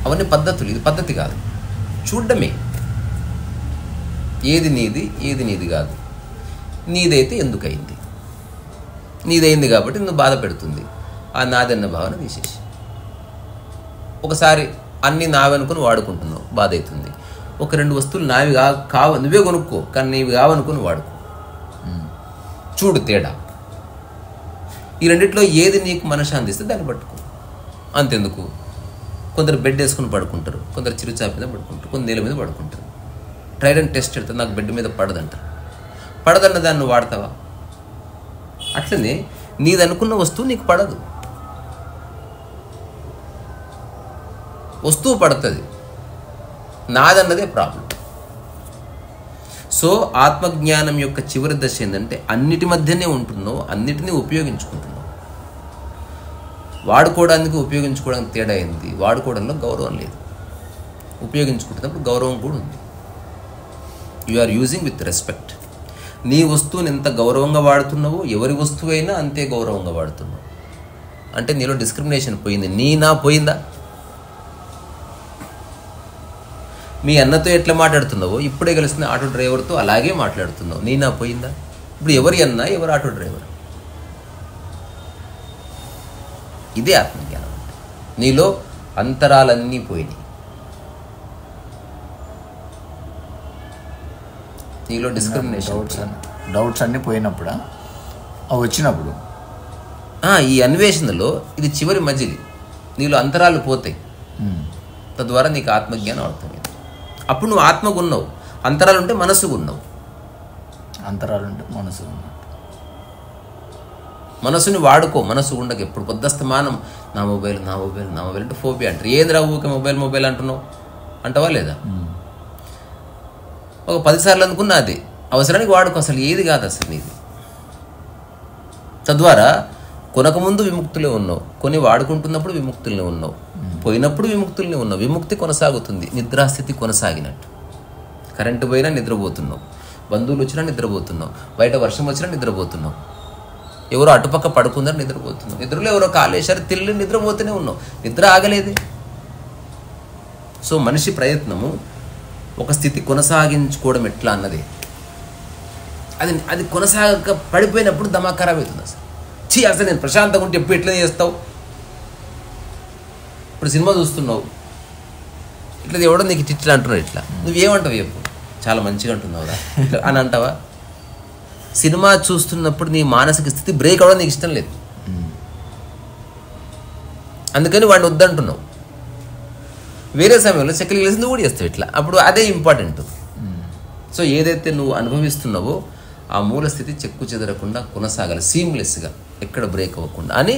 అవన్నీ పద్ధతులు. ఇది పద్ధతి కాదు, చూడడమే. ఏది నీది, ఏది నీది కాదు. నీదైతే ఎందుకయింది? నీదైంది కాబట్టి నువ్వు బాధ పెడుతుంది. ఆ నాదన్న భావన తీసేసి, ఒకసారి అన్నీ నావనుకుని వాడుకుంటున్నావు, బాధ అవుతుంది. ఒక రెండు వస్తువులు నావి నువ్వే కొనుక్కో, కానీ నీవి కావనుకుని వాడుకో. చూడు తేడా. ఈ రెండిట్లో ఏది నీకు మనశ్శాంతి ఇస్తే దాన్ని పట్టుకో. అంతెందుకు, కొందరు బెడ్ వేసుకుని పడుకుంటారు, కొందరు చిరుచాప మీద పడుకుంటారు, కొందరు నేల మీద పడుకుంటారు. ట్రైడ్ అండ్ టెస్ట్ ఎడుతుంది, నాకు బెడ్ మీద పడదంటారు. పడదన్న దాన్ని నువ్వు వాడతావా? అట్లనే నీది అనుకున్న వస్తువు నీకు పడదు. వస్తువు పడుతుంది, నాదన్నదే ప్రాబ్లం. సో ఆత్మజ్ఞానం యొక్క చివరి దశ ఏంటంటే అన్నిటి మధ్యనే ఉంటున్నావు, అన్నిటినీ ఉపయోగించుకుంటున్నావు. వాడుకోవడానికి ఉపయోగించుకోవడానికి తేడా అయింది. వాడుకోవడంలో గౌరవం లేదు, ఉపయోగించుకుంటున్నప్పుడు గౌరవం కూడా ఉంది. You are using with respect. నీ వస్తువుని ఎంత గౌరవంగా వాడుతున్నావో ఎవరి వస్తువు అయినా అంతే గౌరవంగా వాడుతున్నావు. అంటే నీలో డిస్క్రిమినేషన్ పోయింది. నా పోయిందా? మీ అన్నతో ఎట్లా మాట్లాడుతున్నావో ఇప్పుడే కలిసిన ఆటో డ్రైవర్తో అలాగే మాట్లాడుతున్నావు. నా పోయిందా? ఇప్పుడు ఎవరి అన్న, ఎవరు ఆటో డ్రైవర్? ఇదే ఆత్మజ్ఞానం. నీలో అంతరాలన్నీ పోయినాయి. నీలో డిస్క్రిమినేషన్, డౌట్స్ అన్నీ పోయినప్పుడు, అవి వచ్చినప్పుడు ఈ అన్వేషణలో ఇది చివరి మజిలి. నీలో అంతరాలు పోతాయి, తద్వారా నీకు ఆత్మజ్ఞానం అర్థమైంది. అప్పుడు నువ్వు ఆత్మకు ఉన్నావు. అంతరాలు ఉంటే మనసుకు ఉన్నావు. అంతరాలు ఉంటే మనసు ఉన్నావు. మనసుని వాడుకో, మనసు ఉండక ఎప్పుడు పొద్దస్తమానం నా మొబైల్ అంటే ఫోబియా అంటారు. ఏంద్రా ఊకే మొబైల్ అంటున్నావు అంటావా లేదా? ఒక 10 సార్లు అనుకున్నా అది అవసరానికి వాడుకో. అసలు ఏది కాదు అసలు నీది. తద్వారా కొనకముందు విముక్తులే ఉన్నావు, కొని వాడుకుంటున్నప్పుడు విముక్తులనే ఉన్నావు, పోయినప్పుడు విముక్తులనే ఉన్నావు. విముక్తి కొనసాగుతుంది, నిద్రాస్థితి కొనసాగినట్టు. కరెంటు పోయినా నిద్రపోతున్నావు, బంధువులు వచ్చినా నిద్రపోతున్నావు, బయట వర్షం వచ్చినా నిద్రపోతున్నావు, ఎవరో అటుపక్క పడుకుందని నిద్రపోతున్నావు, నిద్రలో ఎవరో కాలేశారు తిల్లి నిద్రపోతూనే ఉన్నావు. నిద్ర ఆగలేదే. సో మనిషి ప్రయత్నము ఒక స్థితి కొనసాగించుకోవడం ఎట్లా అన్నది. అది కొనసాగక పడిపోయినప్పుడు దమా ఖరాబ్ అవుతుంది. అసలు నేను ప్రశాంతంగా ఉంటే ఎప్పుడు ఎట్లా చేస్తావు? ఇప్పుడు సినిమా చూస్తున్నావు, ఇట్లా ఎవడో నీకు ఇట్లా అంటున్నాడు, ఇట్లా నువ్వేమంటావు? చెప్పు, చాలా మంచిగా అంటున్నావురా అని అంటావా? సినిమా చూస్తున్నప్పుడు నీ మానసిక స్థితి బ్రేక్ అవ్వడం నీకు ఇష్టం లేదు, అందుకని వాడిని వద్దంటున్నావు. వేరే సమయంలో చెక్కలు వేసి నువ్వు కూడా చేస్తావు ఇట్లా. అప్పుడు అదే ఇంపార్టెంట్. సో ఏదైతే నువ్వు అనుభవిస్తున్నావో ఆ మూల స్థితి చెక్కు చెదరకుండా కొనసాగాలి, సీమ్లెస్గా, ఎక్కడ బ్రేక్ అవ్వకుండా అని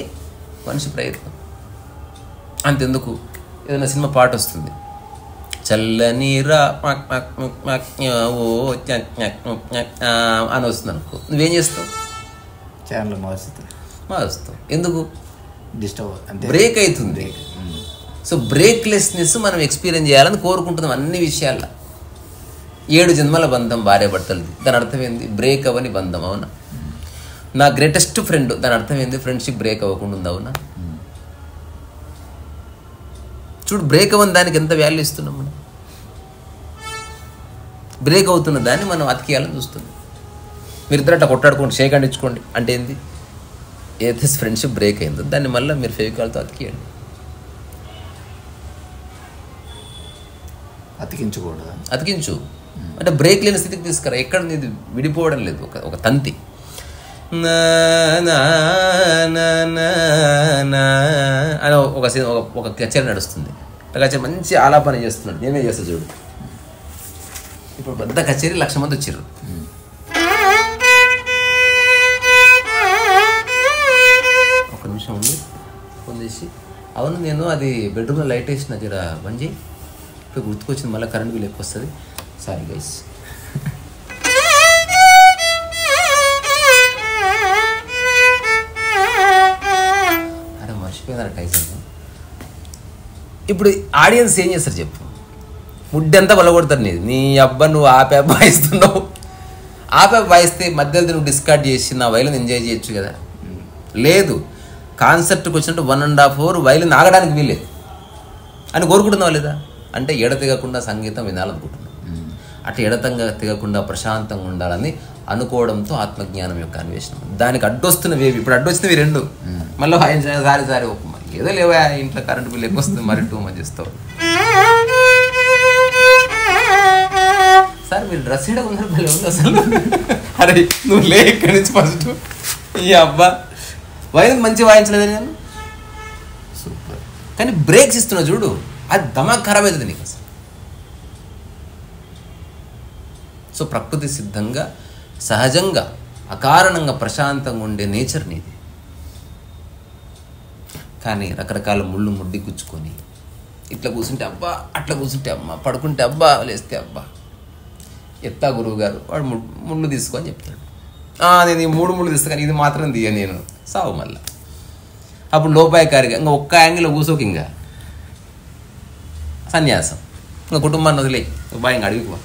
మనిషి ప్రయత్నం. అంతెందుకు, ఏదైనా సినిమా పాట వస్తుంది, చల్లనీరా ఓ అని వస్తుంది అనుకో, నువ్వేం చేస్తావు? ఛానల్ మారుస్తావు. ఎందుకు? డిస్టర్బ్ అంటే బ్రేక్ అవుతుంది. సో బ్రేక్లెస్నెస్ మనం ఎక్స్పీరియన్స్ చేయాలని కోరుకుంటున్నాం అన్ని విషయాల్లో. 7 జన్మల బంధం భార్యాభర్తలది, దాని అర్థం ఏంది? బ్రేక్ అవ్వని బంధం, అవునా? నా గ్రేటెస్ట్ ఫ్రెండ్, దాని అర్థం ఏంది? ఫ్రెండ్షిప్ బ్రేక్ అవ్వకుండా ఉంది, అవునా? చూడు, బ్రేక్ అవ్వని దానికి ఎంత వాల్యూ ఇస్తున్నాం మనం. బ్రేక్ అవుతున్న దాన్ని మనం అతికేయాలని చూస్తున్నాం. మీరిద్దరు అట్లా కొట్టాడుకోండి, షేక్ హ్యాండ్ ఇచ్చుకోండి అంటే ఏంది? ఏదైతే ఫ్రెండ్షిప్ బ్రేక్ అయిందో దాన్ని మళ్ళీ మీరు ఫెవికాల్తో అతికేయండి. అతికించు అంటే బ్రేక్ లేని స్థితికి తీసుకురా. ఎక్కడ నీది విడిపోవడం లేదు, ఒక తంతి. అని ఒక కచేరీ నడుస్తుంది, కచేరీ మంచి ఆలాపన చేస్తున్నాడు, నేనే చేస్తా చూడు. ఇప్పుడు పెద్ద కచేరీ 1,00,000 మంది వచ్చారు. ఒక నిమిషం ఉండి ఫోన్ చేసి, అవును నేను అది బెడ్రూమ్లో లైట్ వేసిన జర బంద్ చేయి, ఇప్పుడు గుర్తుకొచ్చింది, మళ్ళీ కరెంట్ బిల్ ఎక్కువ వస్తుంది, సారీ గైస్. అరే మర్చిపోయింది టైసన్. ఇప్పుడు ఆడియన్స్ ఏం చేస్తారు చెప్పు? ముడ్డంతా వలగొడతారు నీది. నీ అబ్బా నువ్వు ఆపే వాయిస్తున్నావు, ఆపే వాయిస్తే మధ్యలో నువ్వు డిస్కార్డ్ చేసి నా వైలిన్ ఎంజాయ్ చేయొచ్చు కదా. లేదు, కాన్సర్ట్కి వచ్చినట్టు 1.5 hour వైలిన్ ఆగడానికి వీలేదు అని కోరుకుంటున్నావు లేదా? అంటే ఎడతెగకుండా సంగీతం వినాలనుకుంటున్నావు. అట్లా ఎడతంగా తెగకుండా ప్రశాంతంగా ఉండాలని అనుకోవడంతో ఆత్మజ్ఞానం యొక్క అన్వేషణ. దానికి అడ్డొస్తున్నవి ఇప్పుడు అడ్డొచ్చినవి 2. మళ్ళీ సారి ఏదో లేవా ఇంట్లో కరెంట్ బిల్ ఎక్కువ వస్తుంది, మరి 2 మంది చేస్తావు. సార్ మీరు డ్రెస్ ఇడ ఉన్నారు భలే ఉంది అసలు. అరే నువ్వు లే ఇక్కడి నుంచి ఫస్ట్. ఈ అబ్బా వైలిన్ మంచి వాయించలేదు నేను, సూపర్. కానీ బ్రేక్స్ ఇస్తున్నా చూడు, అది దమాక్ ఖరాబ్ అవుతుంది నీకు అసలు. సో ప్రకృతి సిద్ధంగా సహజంగా అకారణంగా ప్రశాంతంగా ఉండే నేచర్ నీది. కానీ రకరకాల ముడ్డి గుచ్చుకొని ఇట్లా కూర్చుంటే అబ్బా, అట్లా కూర్చుంటే అమ్మ, పడుకుంటే అబ్బా, లేస్తే అబ్బా. ఎత్తా గురువు గారు వాడు ముళ్ళు తీసుకో అని చెప్తాడు. నేను ఈ 3 ముళ్ళు తీస్తా కానీ ఇది మాత్రం తీయ నేను, సావు మళ్ళా. అప్పుడు లోపాయకారిగా ఇంకా ఒక్క యాంగిల్లో కూర్చోకి, ఇంకా సన్యాసం, ఇంకా కుటుంబాన్ని వదిలే బాయ్, ఇంకా అడిగిపో,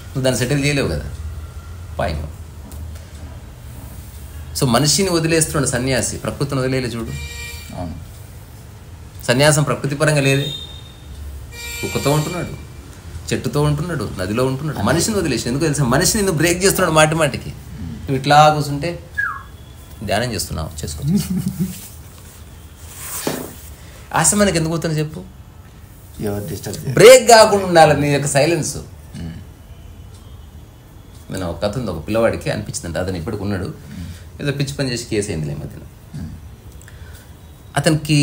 నువ్వు దాన్ని సెటిల్ చేయలేవు కదా పాయింగ్. సో మనిషిని వదిలేస్తున్నాడు సన్యాసి, ప్రకృతిని వదిలేలే చూడు. అవును, సన్యాసం ప్రకృతి పరంగా లేదే. కుక్కతో ఉంటున్నాడు, చెట్టుతో ఉంటున్నాడు, నదిలో ఉంటున్నాడు. మనిషిని వదిలేసి ఎందుకు తెలుసా? మనిషిని నిన్ను బ్రేక్ చేస్తున్నాడు మాటి మాటికి. నువ్వు ఇట్లా కూర్చుంటే ధ్యానం చేస్తున్నావు, చేసుకో. ఆశ్రమానికి ఎందుకు పోతున్నా చెప్పు? బ్రేక్ కాకుండా ఉండాలి నీ యొక్క సైలెన్స్. నేను ఒక కథ ఉంది, ఒక పిల్లవాడికి అనిపించిందంట, అతను ఇప్పటికి ఉన్నాడు, ఏదో పిచ్చి పని చేసి కేసు అయింది మధ్యన. అతనికి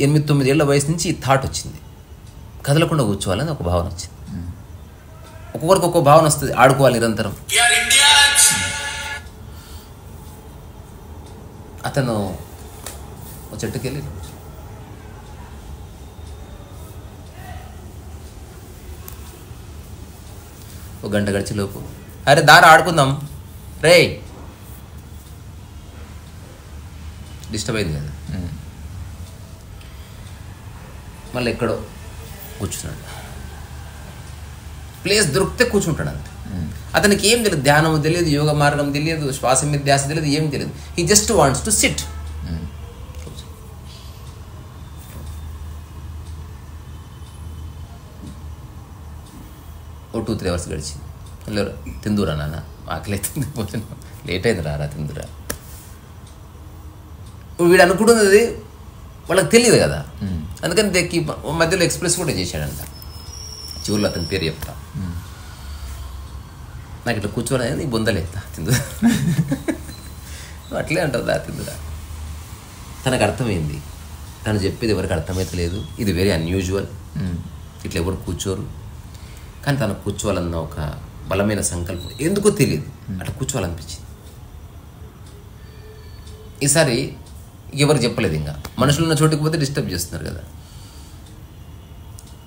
8-9 ఏళ్ల వయసు నుంచి ఈ థాట్ వచ్చింది, కదలకుండా కూర్చోవాలని ఒక భావన వచ్చింది. ఒక్కొక్కరికి ఒక్కొక్క భావన వస్తుంది, ఆడుకోవాలి నిరంతరం. అతను ఒక చెట్టుకి వెళ్ళి ఒక గంట గడిచేలోపు, అరే దారా ఆడుకుందాం రే, డిస్టర్బ్ అయింది కదా. మళ్ళీ ఎక్కడో కూర్చున్నాడు, ప్లేస్ దొరికితే కూర్చుంటాడు అంతే. అతనికి ఏం తెలియదు, ధ్యానం తెలియదు, యోగ మార్గం తెలియదు, శ్వాస మీద ధ్యాస తెలియదు, ఏం తెలియదు. He just wants to sit. ఓ 2-3 hours గడిచి తిందురా నాన్న, ఆకలి అవుతుంది, పోతున్నా, లేట్ అయింది, రారా తిందురా. వీడు అనుకుంటున్నది వాళ్ళకి తెలియదు కదా, అందుకని దెక్కి మధ్యలో ఎక్స్ప్రెస్ కూడా చేశాడంట. చివరిలో అతని పేరు చెప్తా, నాకు ఇట్లా కూర్చోవాలి, నీ బొందలేస్తా తిందురా, అట్లే అంటుందా తిందురా. తనకు అర్థమైంది, తను చెప్పేది ఎవరికి అర్థమైతలేదు, ఇది వెరీ అన్యూజువల్, ఇట్లా ఎవరు కూర్చోరు. కానీ తను కూర్చోవాలన్న ఒక బలమైన సంకల్పం, ఎందుకో తెలియదు అట్లా కూర్చోవాలనిపించింది. ఈసారి ఎవరు చెప్పలేదు, ఇంకా మనుషులు ఉన్న చోటుకి పోతే డిస్టర్బ్ చేస్తున్నారు కదా.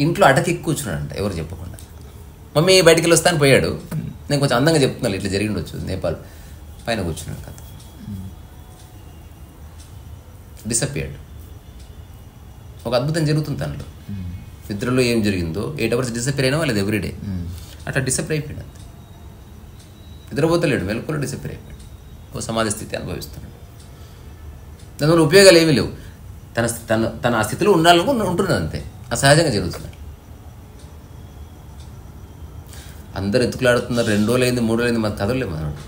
ఇంట్లో అటకెక్కి కూర్చున్నాడంట ఎవరు చెప్పకుండా. మమ్మీ బయటికి వెళ్ళి వస్తాను పోయాడు. నేను కొంచెం అందంగా చెప్తున్నాను, ఇట్లా జరిగి ఉండొచ్చు. నేపాల్ పైన కూర్చున్నాడు కదా, డిసప్పియర్డ్. ఒక అద్భుతం జరుగుతుంది తనలో. నిద్రలో ఏం జరిగిందో 8 hours డిసప్పియర్ అయినా వాళ్ళది ఎవ్రీడే. అట్లా డిసప్పియర్ అయిపోయాడు అంతే. నిద్రపోతలేడు, మెలకువలో డిసప్పియర్ అయిపోయాడు. ఓ సమాధి స్థితి అనుభవిస్తున్నాడు. దానివల్ల ఉపయోగాలు ఏమీ లేవు. తన తన తన ఆ స్థితిలో ఉంటున్నది అంతే, అసహజంగా జరుగుతున్నాడు. అందరు ఎత్తుకులాడుతున్నారు. 2 రోజులు అయింది, 3 రోజులు అయింది, మన కదలలేదు మనోడు.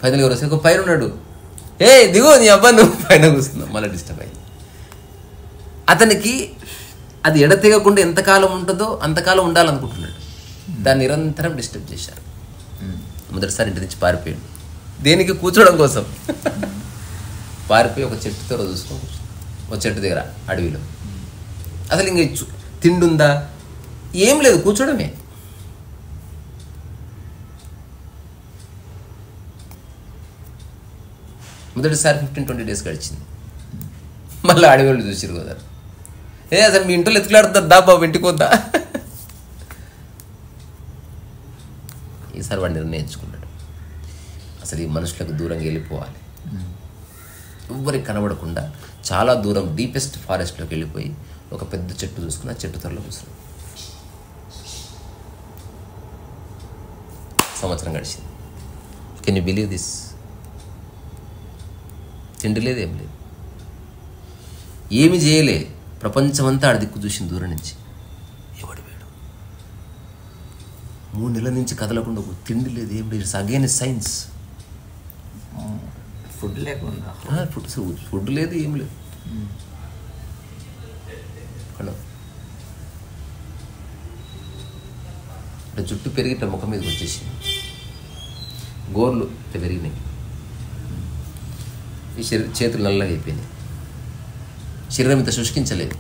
ఫైనల్గా ఎవరు ఒక పైన ఉన్నాడు, ఏ దిగు నీ అబ్బా నువ్వు పైన కూర్చున్నావు, మళ్ళీ డిస్టర్బ్ అయింది. అతనికి అది ఎడతెగకుండా ఎంతకాలం ఉంటుందో అంతకాలం ఉండాలనుకుంటున్నాడు. దాన్ని నిరంతరం డిస్టర్బ్ చేశారు. మొదటిసారి ఇంటి నుంచి పారిపోయాడు. దేనికి? కూర్చోవడం కోసం. పారిపోయి ఒక చెట్టుతో చూసుకొని కూర్చున్నాడు, ఒక చెట్టు దగ్గర అడవిలో. అసలు ఇంక తిండి ఉందా ఏం లేదు, కూర్చోడమే. మొదటిసారి 15-20 days గడిచింది. మళ్ళీ అడవి వాళ్ళు చూసిరు కదా, ఏ అసలు మీ ఇంట్లో ఎత్తుకులాడుతున్నారు, దా బాబు ఇంటికి వద్దా. ఈసారి వాడు నిర్ణయించుకున్నాడు, అసలు ఈ మనుషులకు దూరంగా వెళ్ళిపోవాలి. ఎవ్వరికి కనబడకుండా చాలా దూరం డీపెస్ట్ ఫారెస్ట్లోకి వెళ్ళిపోయి ఒక పెద్ద చెట్టు చూసుకుని ఆ చెట్టు త్వరలో కూర్చున్నాడు. సంవత్సరం గడిచింది. Can you believe this? తిండి లేదు, ఏం లేదు, ఏమి చేయలే. ప్రపంచమంతా ఆడ దిక్కు చూసింది దూరం నుంచి. ఎవడు వేడు? 3 నెలల నుంచి కదలకుండా తిండి లేదు, ఏం లేదు. It's again science. ఫుడ్ లేకుండా ఫుడ్ లేదు, ఏం లేదు. అంటే జుట్టు పెరిగి ఇట్లా ముఖం మీదకి వచ్చేసింది, గోర్లు ఇట్లా పెరిగినాయి, ఈ చేతులు నల్లగా అయిపోయినాయి. శరీరం ఇంత శుష్కించలేదు,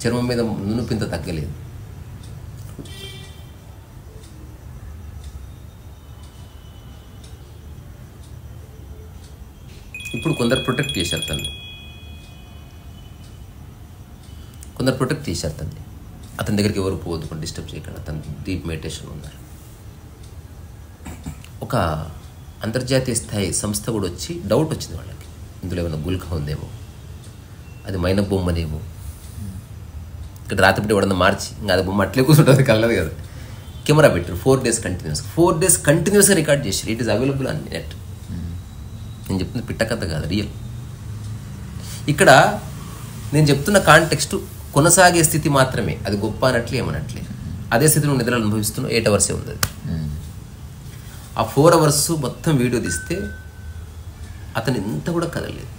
చర్మం మీద నునుపింత తగ్గలేదు. ఇప్పుడు కొందరు ప్రొటెక్ట్ చేశారు తను, కొందరు ప్రొటెక్ట్ చేశారు తన్ని. అతని దగ్గరికి ఎవరు పోవద్దు, కొన్ని డిస్టర్బ్ చేయకుండా. అతను డీప్ మెడిటేషన్ ఉన్నారు. ఒక అంతర్జాతీయ స్థాయి సంస్థ కూడా వచ్చి డౌట్ వచ్చింది వాళ్ళకి, ఇందులో ఏమైనా గుల్క ఉందేమో, అది మైన బొమ్మనేమో. ఇక్కడ రాత్రిపూట ఎవడన్నా మార్చి ఇంకా అది బొమ్మ అట్లే కూర్చుంటుంది, కలదు కదా. కెమెరా పెట్టారు 4 days కంటిన్యూస్గా రికార్డ్ చేశారు. It is available on net. నేను చెప్తుంది పిట్టకథ కాదు, రియల్. ఇక్కడ నేను చెప్తున్న కాంటెక్స్ట్ కొనసాగే స్థితి మాత్రమే, అది గొప్ప అనట్లే ఏమనట్లే. అదే స్థితిలో నిద్రలు అనుభవిస్తున్నాం. 8 hours ఉంది అది. ఆ 4 hours మొత్తం వీడియో తీస్తే అతను ఇంత కూడా కదలేదు.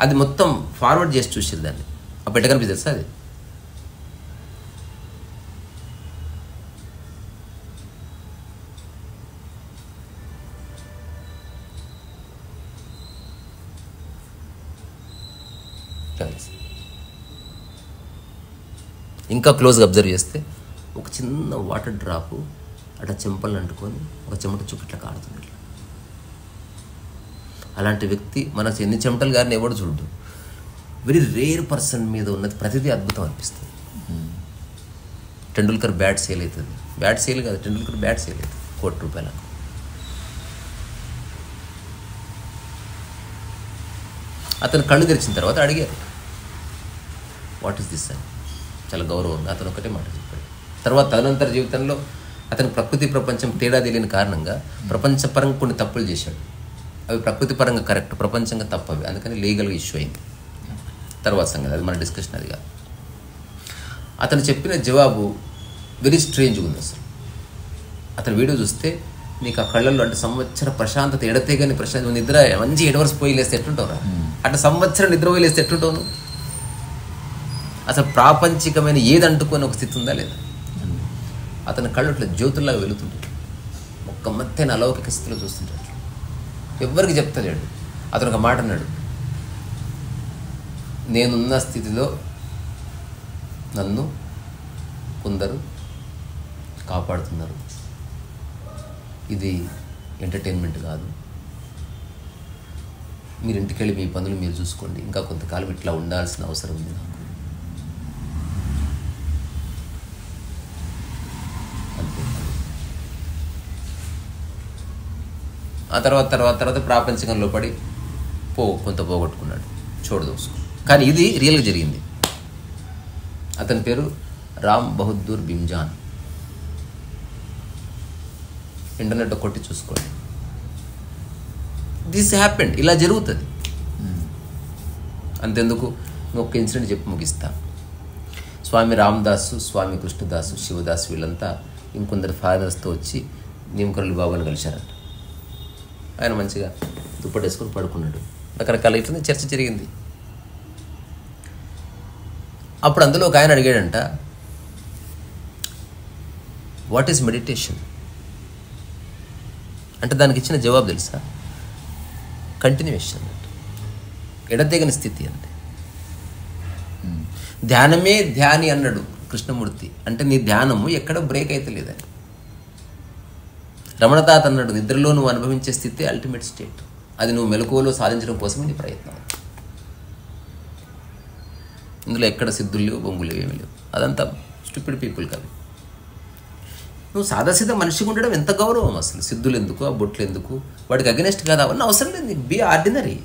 అది మొత్తం ఫార్వర్డ్ చేసి చూసేది దాన్ని. ఆ పెట్ట కనిపిస్తుంది తెలుసా అది. ఇంకా క్లోజ్గా అబ్జర్వ్ చేస్తే ఒక చిన్న వాటర్ డ్రాపు అట్లా చెంపలు అంటుకొని ఒక చెమట చుక్క ఇట్లా కాడుతుంది. ఇట్లా అలాంటి వ్యక్తి మనకు ఎన్ని చెమటలు గారిని ఎవడు చూడదు. వెరీ రేర్ పర్సన్ మీద ఉన్నది ప్రతిదీ అద్భుతం అనిపిస్తుంది. టెండూల్కర్ బ్యాట్ సేల్ అవుతుంది, బ్యాట్ సేల్ కాదు, టెండూల్కర్ బ్యాట్ సేల్ అవుతుంది ₹1,00,00,000. అతను కళ్ళు తెరిచిన తర్వాత అడిగారు, వాట్ ఈస్ దిస్ అని. చాలా గౌరవంగా అతను ఒకటే మాట చెప్పాడు. తర్వాత తదనంతర జీవితంలో అతను ప్రకృతి ప్రపంచం తేడా తెలియని కారణంగా ప్రపంచపరంగా కొన్ని తప్పులు చేశాడు. అవి ప్రకృతి పరంగా కరెక్ట్, ప్రపంచంగా తప్పవి. అందుకని లీగల్గా ఇష్యూ అయింది. తర్వాత సంగతి, అది మన డిస్కషన్ అది కాదు. అతను చెప్పిన జవాబు వెరీ స్ట్రేంజ్గా ఉంది అసలు. అతను వీడియో చూస్తే నీకు ఆ కళ్ళల్లో అంటే సంవత్సర ప్రశాంతత, ఎడతేగాని ప్రశాంతత, నిద్ర మంచి 8 hours పోయి లేస్తే ఎట్లుంటావురా, అట్లా సంవత్సరం నిద్ర పోయి లేస్తే ఎట్లుంటావు నువ్వు? అసలు ప్రాపంచికమైన ఏది అంటుకొని ఒక స్థితి ఉందా లేదా? అతని కళ్ళు అట్లా జ్యోతుల్లాగా వెళుతుంటాడు, ఒక్క మత్తైన అలౌకిక స్థితిలో చూస్తుంటాడు. ఎవ్వరికి చెప్తలేడు. అతను ఒక మాట అన్నాడు, నేనున్న స్థితిలో నన్ను కొందరు కాపాడుతున్నారు, ఇది ఎంటర్టైన్మెంట్ కాదు, మీరు ఇంటికి వెళ్ళి మీ పనులు మీరు చూసుకోండి, ఇంకా కొంతకాలం ఇట్లా ఉండాల్సిన అవసరం ఉంది నాకు. అంతే. ఆ తర్వాత ప్రాపంచికంలో పడి కొంత పోగొట్టుకున్నాడు, చూడదోసుకు. కానీ ఇది రియల్గా జరిగింది. అతని పేరు రామ్ బహదూర్ బిమ్జాన్. ఇంటర్నెట్లో కొట్టి చూసుకోండి. దిస్ హ్యాపెండ్, ఇలా జరుగుతుంది. అంతెందుకు, ఒక్క ఇన్సిడెంట్ చెప్పి ముగిస్తా. స్వామి రామదాసు, స్వామి కృష్ణదాసు, శివదాసు వీళ్ళంతా ఇంకొందరు ఫాదర్స్తో వచ్చి నిమ్మకరళి బాబాను కలిశారంట. ఆయన మంచిగా దుప్పటేసుకొని పడుకున్నాడు. రకరకాల ఇట్లా చర్చ జరిగింది. అప్పుడు అందులో ఒక ఆయన అడిగాడంట, వాట్ ఈజ్ మెడిటేషన్ అంటే దానికి ఇచ్చిన జవాబు తెలుసా? కంటిన్యూషన్ అంటే ఎడతెగని స్థితి అంటే. ధ్యానమే ధ్యాని అన్నాడు కృష్ణమూర్తి. అంటే నీ ధ్యానము ఎక్కడ బ్రేక్ అయితే లేదని. రమణతాత అన్నాడు, నిద్రలో నువ్వు అనుభవించే స్థితి అల్టిమేట్ స్టేట్. అది నువ్వు మెలకువలో సాధించడం కోసమే నీ ప్రయత్నం. ఇందులో ఎక్కడ సిద్ధులు లేవు, బొంగులు లేవు, ఏమీ లేవు. అదంతా స్టూపిడ్ పీపుల్ కాదు. నువ్వు సాదాసీదా మనిషిగా ఉండడం ఎంత గౌరవం అసలు. సిద్ధులు ఎందుకు, ఆ బొట్లు ఎందుకు, వాడికి అగెనెస్ట్ కాదు, అవన్నీ అవసరం లేదు. Be ordinary.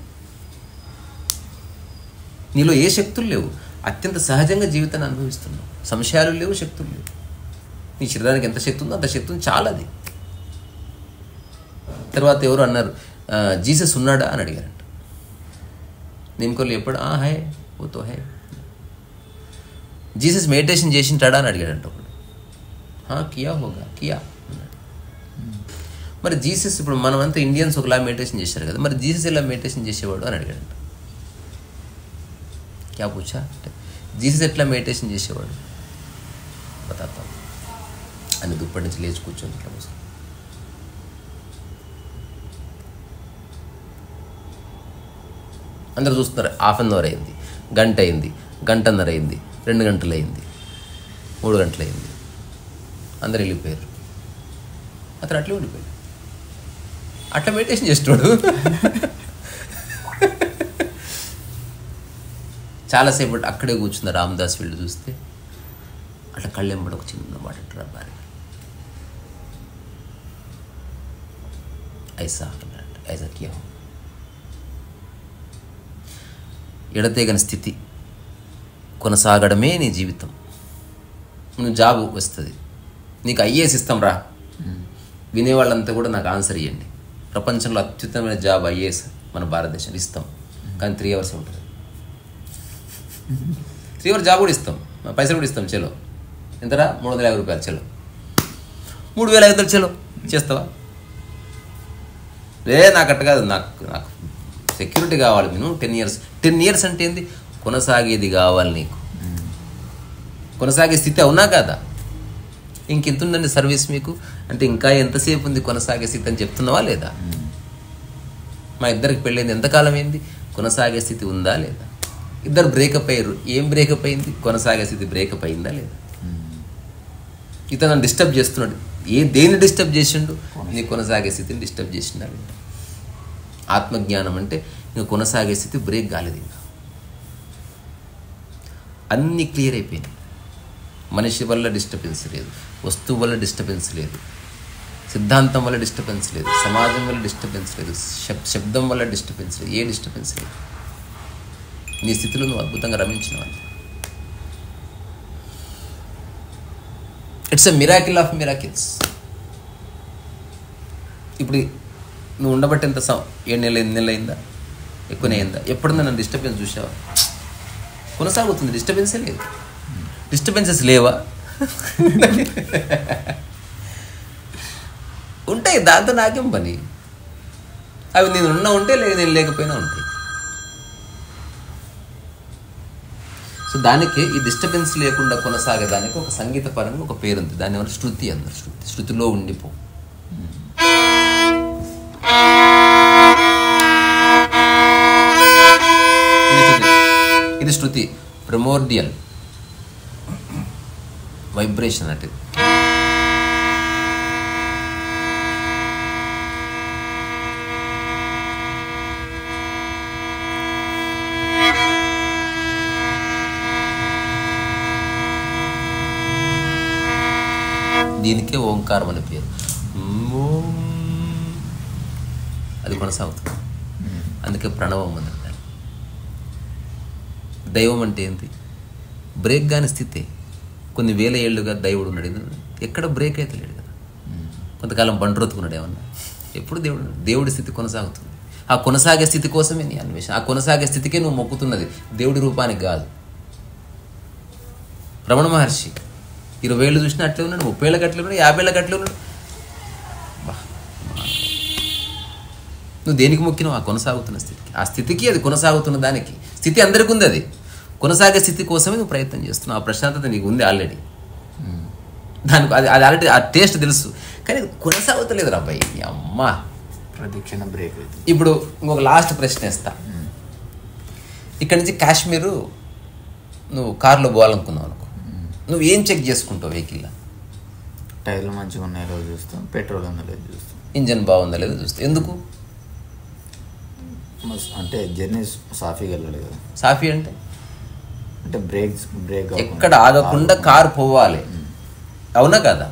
నీలో ఏ శక్తులు లేవు, అత్యంత సహజంగా జీవితాన్ని అనుభవిస్తున్నావు. సంశయాలు లేవు, శక్తులు లేవు. నీ శరీరానికి ఎంత శక్తి ఉందో అంత శక్తి ఉంది, చాలాది. తర్వాత ఎవరు అన్నారు, జీసస్ ఉన్నాడా అని అడిగారంట. నిమ్కోళ్ళు ఎప్పుడు హై ఓతో హై. జీసస్ మెడిటేషన్ చేసింటాడా అని అడిగాడంట ఒకడు. కియా హోగా కియా అన్నాడు. మరి జీసస్, ఇప్పుడు మనమంతా ఇండియన్స్ ఒకలా మెడిటేషన్ చేశారు కదా, మరి జీసస్ ఎలా మెడిటేషన్ చేసేవాడు అని అడిగాడంట. క్యా పూచా అంటే జీసస్ ఎట్లా మెడిటేషన్ చేసేవాడు బతాతా అని దుప్పటి నుంచి లేచి కూర్చొని ఇట్లా కూర్చొని అందరు చూస్తున్నారు. హాఫ్ అన్ అవర్ అయింది, గంట అయింది, గంటన్నర అయింది, 2 గంటలు అయింది, 3 గంటలు అయింది. అందరు వెళ్ళిపోయారు. అతను అట్లే ఉండిపోయాడు. అట్లా మెడిటేషన్ చేస్తున్నాడు. చాలాసేపు అక్కడే కూర్చున్న రామదాస్ వీళ్ళు చూస్తే అట్లా కళ్ళెంబడి ఒక చిన్న మాట భార్య ఐసా అన్నాడు. ఐసా కియా ఎడతెగని స్థితి కొనసాగడమే నీ జీవితం. నువ్వు జాబ్ వస్తుంది, నీకు ఐఏఎస్ ఇస్తాం రా, వినేవాళ్ళంతా కూడా నాకు ఆన్సర్ ఇవ్వండి. ప్రపంచంలో అత్యుత్తమైన జాబ్ ఐఏఎస్ మన భారతదేశంలో ఇస్తాం, కానీ 3 అవర్స్ ఉంటుంది. 3 అవర్స్ జాబ్ కూడా ఇస్తాం, పైసలు కూడా ఇస్తాం. చలో ఎంతరా, 350 రూపాయలు. చలో 3500 చలో చేస్తావా? నాకు అట్ట కాదు, నాకు సెక్యూరిటీ కావాలి. నేను 10 ఇయర్స్ అంటే ఏంది, కొనసాగేది కావాలి నీకు. కొనసాగే స్థితి అవునా కాదా? ఇంకెంత ఉందండి సర్వీస్ మీకు అంటే, ఇంకా ఎంతసేపు ఉంది కొనసాగే స్థితి అని చెప్తున్నావా లేదా? మా ఇద్దరికి పెళ్ళైంది ఎంతకాలం అయింది, కొనసాగే స్థితి ఉందా లేదా? ఇద్దరు బ్రేకప్ అయ్యారు, ఏం బ్రేకప్ అయింది, కొనసాగే స్థితి బ్రేకప్ అయిందా లేదా? ఇతను డిస్టర్బ్ చేస్తున్నాడు, దేన్ని డిస్టర్బ్ చేసిండు, నీ కొనసాగే స్థితిని డిస్టర్బ్ చేసిండా లేదా? ఆత్మజ్ఞానం అంటే ఇంకా కొనసాగే స్థితి బ్రేక్ కాలేదు. ఇంకా అన్నీ క్లియర్ అయిపోయినాయి. మనిషి వల్ల డిస్టర్బెన్స్ లేదు, వస్తువు వల్ల డిస్టర్బెన్స్ లేదు, సిద్ధాంతం వల్ల డిస్టర్బెన్స్ లేదు, సమాజం వల్ల డిస్టర్బెన్స్ లేదు, శబ్దం వల్ల డిస్టర్బెన్స్ లేదు, ఏ డిస్టర్బెన్స్ లేదు. నీ స్థితిలో నువ్వు అద్భుతంగా రమించినావు. It's a miracle of miracles. ఇప్పుడు నువ్వు ఉండబట్టి ఎంత 7 నెలలు 8 నెలలు అయిందా, ఎక్కువనే అయిందా? ఎప్పుడన్నా నన్ను డిస్టర్బెన్స్ చూసావా? కొనసాగుతుంది, డిస్టర్బెన్సే లేదు. డిస్టర్బెన్సెస్ లేవా? ఉంటాయి, దాంతో నాకేం పని. అవి నేను ఉన్నా ఉంటే, నేను లేకపోయినా ఉంటాయి. సో దానికి ఈ డిస్టర్బెన్స్ లేకుండా కొనసాగేదానికి ఒక సంగీత పరంగా ఒక పేరు ఉంది, దాన్ని ఎవరు శృతి అన్నారు. శృతిలో ఉండిపో. ఇది శృతి, ప్రిమోర్డియల్ వైబ్రేషన్ అంటే. దీనికే ఓంకారం అనే పేరు. ఓం అది కొనసాగుతుంది. అందుకే ప్రణవం అని అంటారు. దైవం అంటే ఏంటి? బ్రేక్ కాని స్థితే. కొన్ని వేల ఏళ్ళుగా దైవుడు ఉన్నాడు, ఎక్కడ బ్రేక్ అయితే లేడు కదా. కొంతకాలం బండ్రోతుకున్నాడు ఏమన్నా, ఎప్పుడు దేవుడి స్థితి కొనసాగుతుంది. ఆ కొనసాగే స్థితి కోసమే నీ అన్వేషణ. ఆ కొనసాగే స్థితికే నువ్వు మొక్కుతున్నది, దేవుడి రూపానికి కాదు. రమణ మహర్షి 20 ఏళ్ళు చూసినా అట్లే ఉన్నాడు, 30 ఏళ్ళకి అట్లే ఉన్నాడు, 50 ఏళ్ళకి అట్లే ఉన్నాడు. నువ్వు దేనికి మొక్కినావు? ఆ కొనసాగుతున్న స్థితికి. ఆ స్థితికి, అది కొనసాగుతున్న దానికి. స్థితి అందరికీ ఉంది, అది కొనసాగే స్థితి కోసమే నువ్వు ప్రయత్నం చేస్తున్నావు. ఆ ప్రశాంతత నీకు ఉంది ఆల్రెడీ. దానికి అది ఆల్రెడీ ఆ టేస్ట్ తెలుసు, కానీ కొనసాగుతలేదు రా అబ్బాయి. అమ్మ ప్రతిక్షణ బ్రేక్ అవుతుంది. ఇప్పుడు ఇంకొక లాస్ట్ ప్రశ్న వేస్తా. ఇక్కడి నుంచి కాశ్మీరు నువ్వు కారులో పోవాలనుకున్నావు అనుకో, నువ్వు ఏం చెక్ చేసుకుంటావు వెహికల్లో? టైర్లు మంచిగా ఉన్నాయో చూస్తాం, పెట్రోల్ ఉందో లేదో చూస్తాం, ఇంజన్ బాగుందా లేదో చూస్తాం. ఎందుకు? అంటే జర్నీ సాఫీగా వెళ్ళాలి కదా. సాఫీ అంటే బ్రేక్ ఎక్కడ ఆగకుండా కారు పోవాలి, అవునా కదా?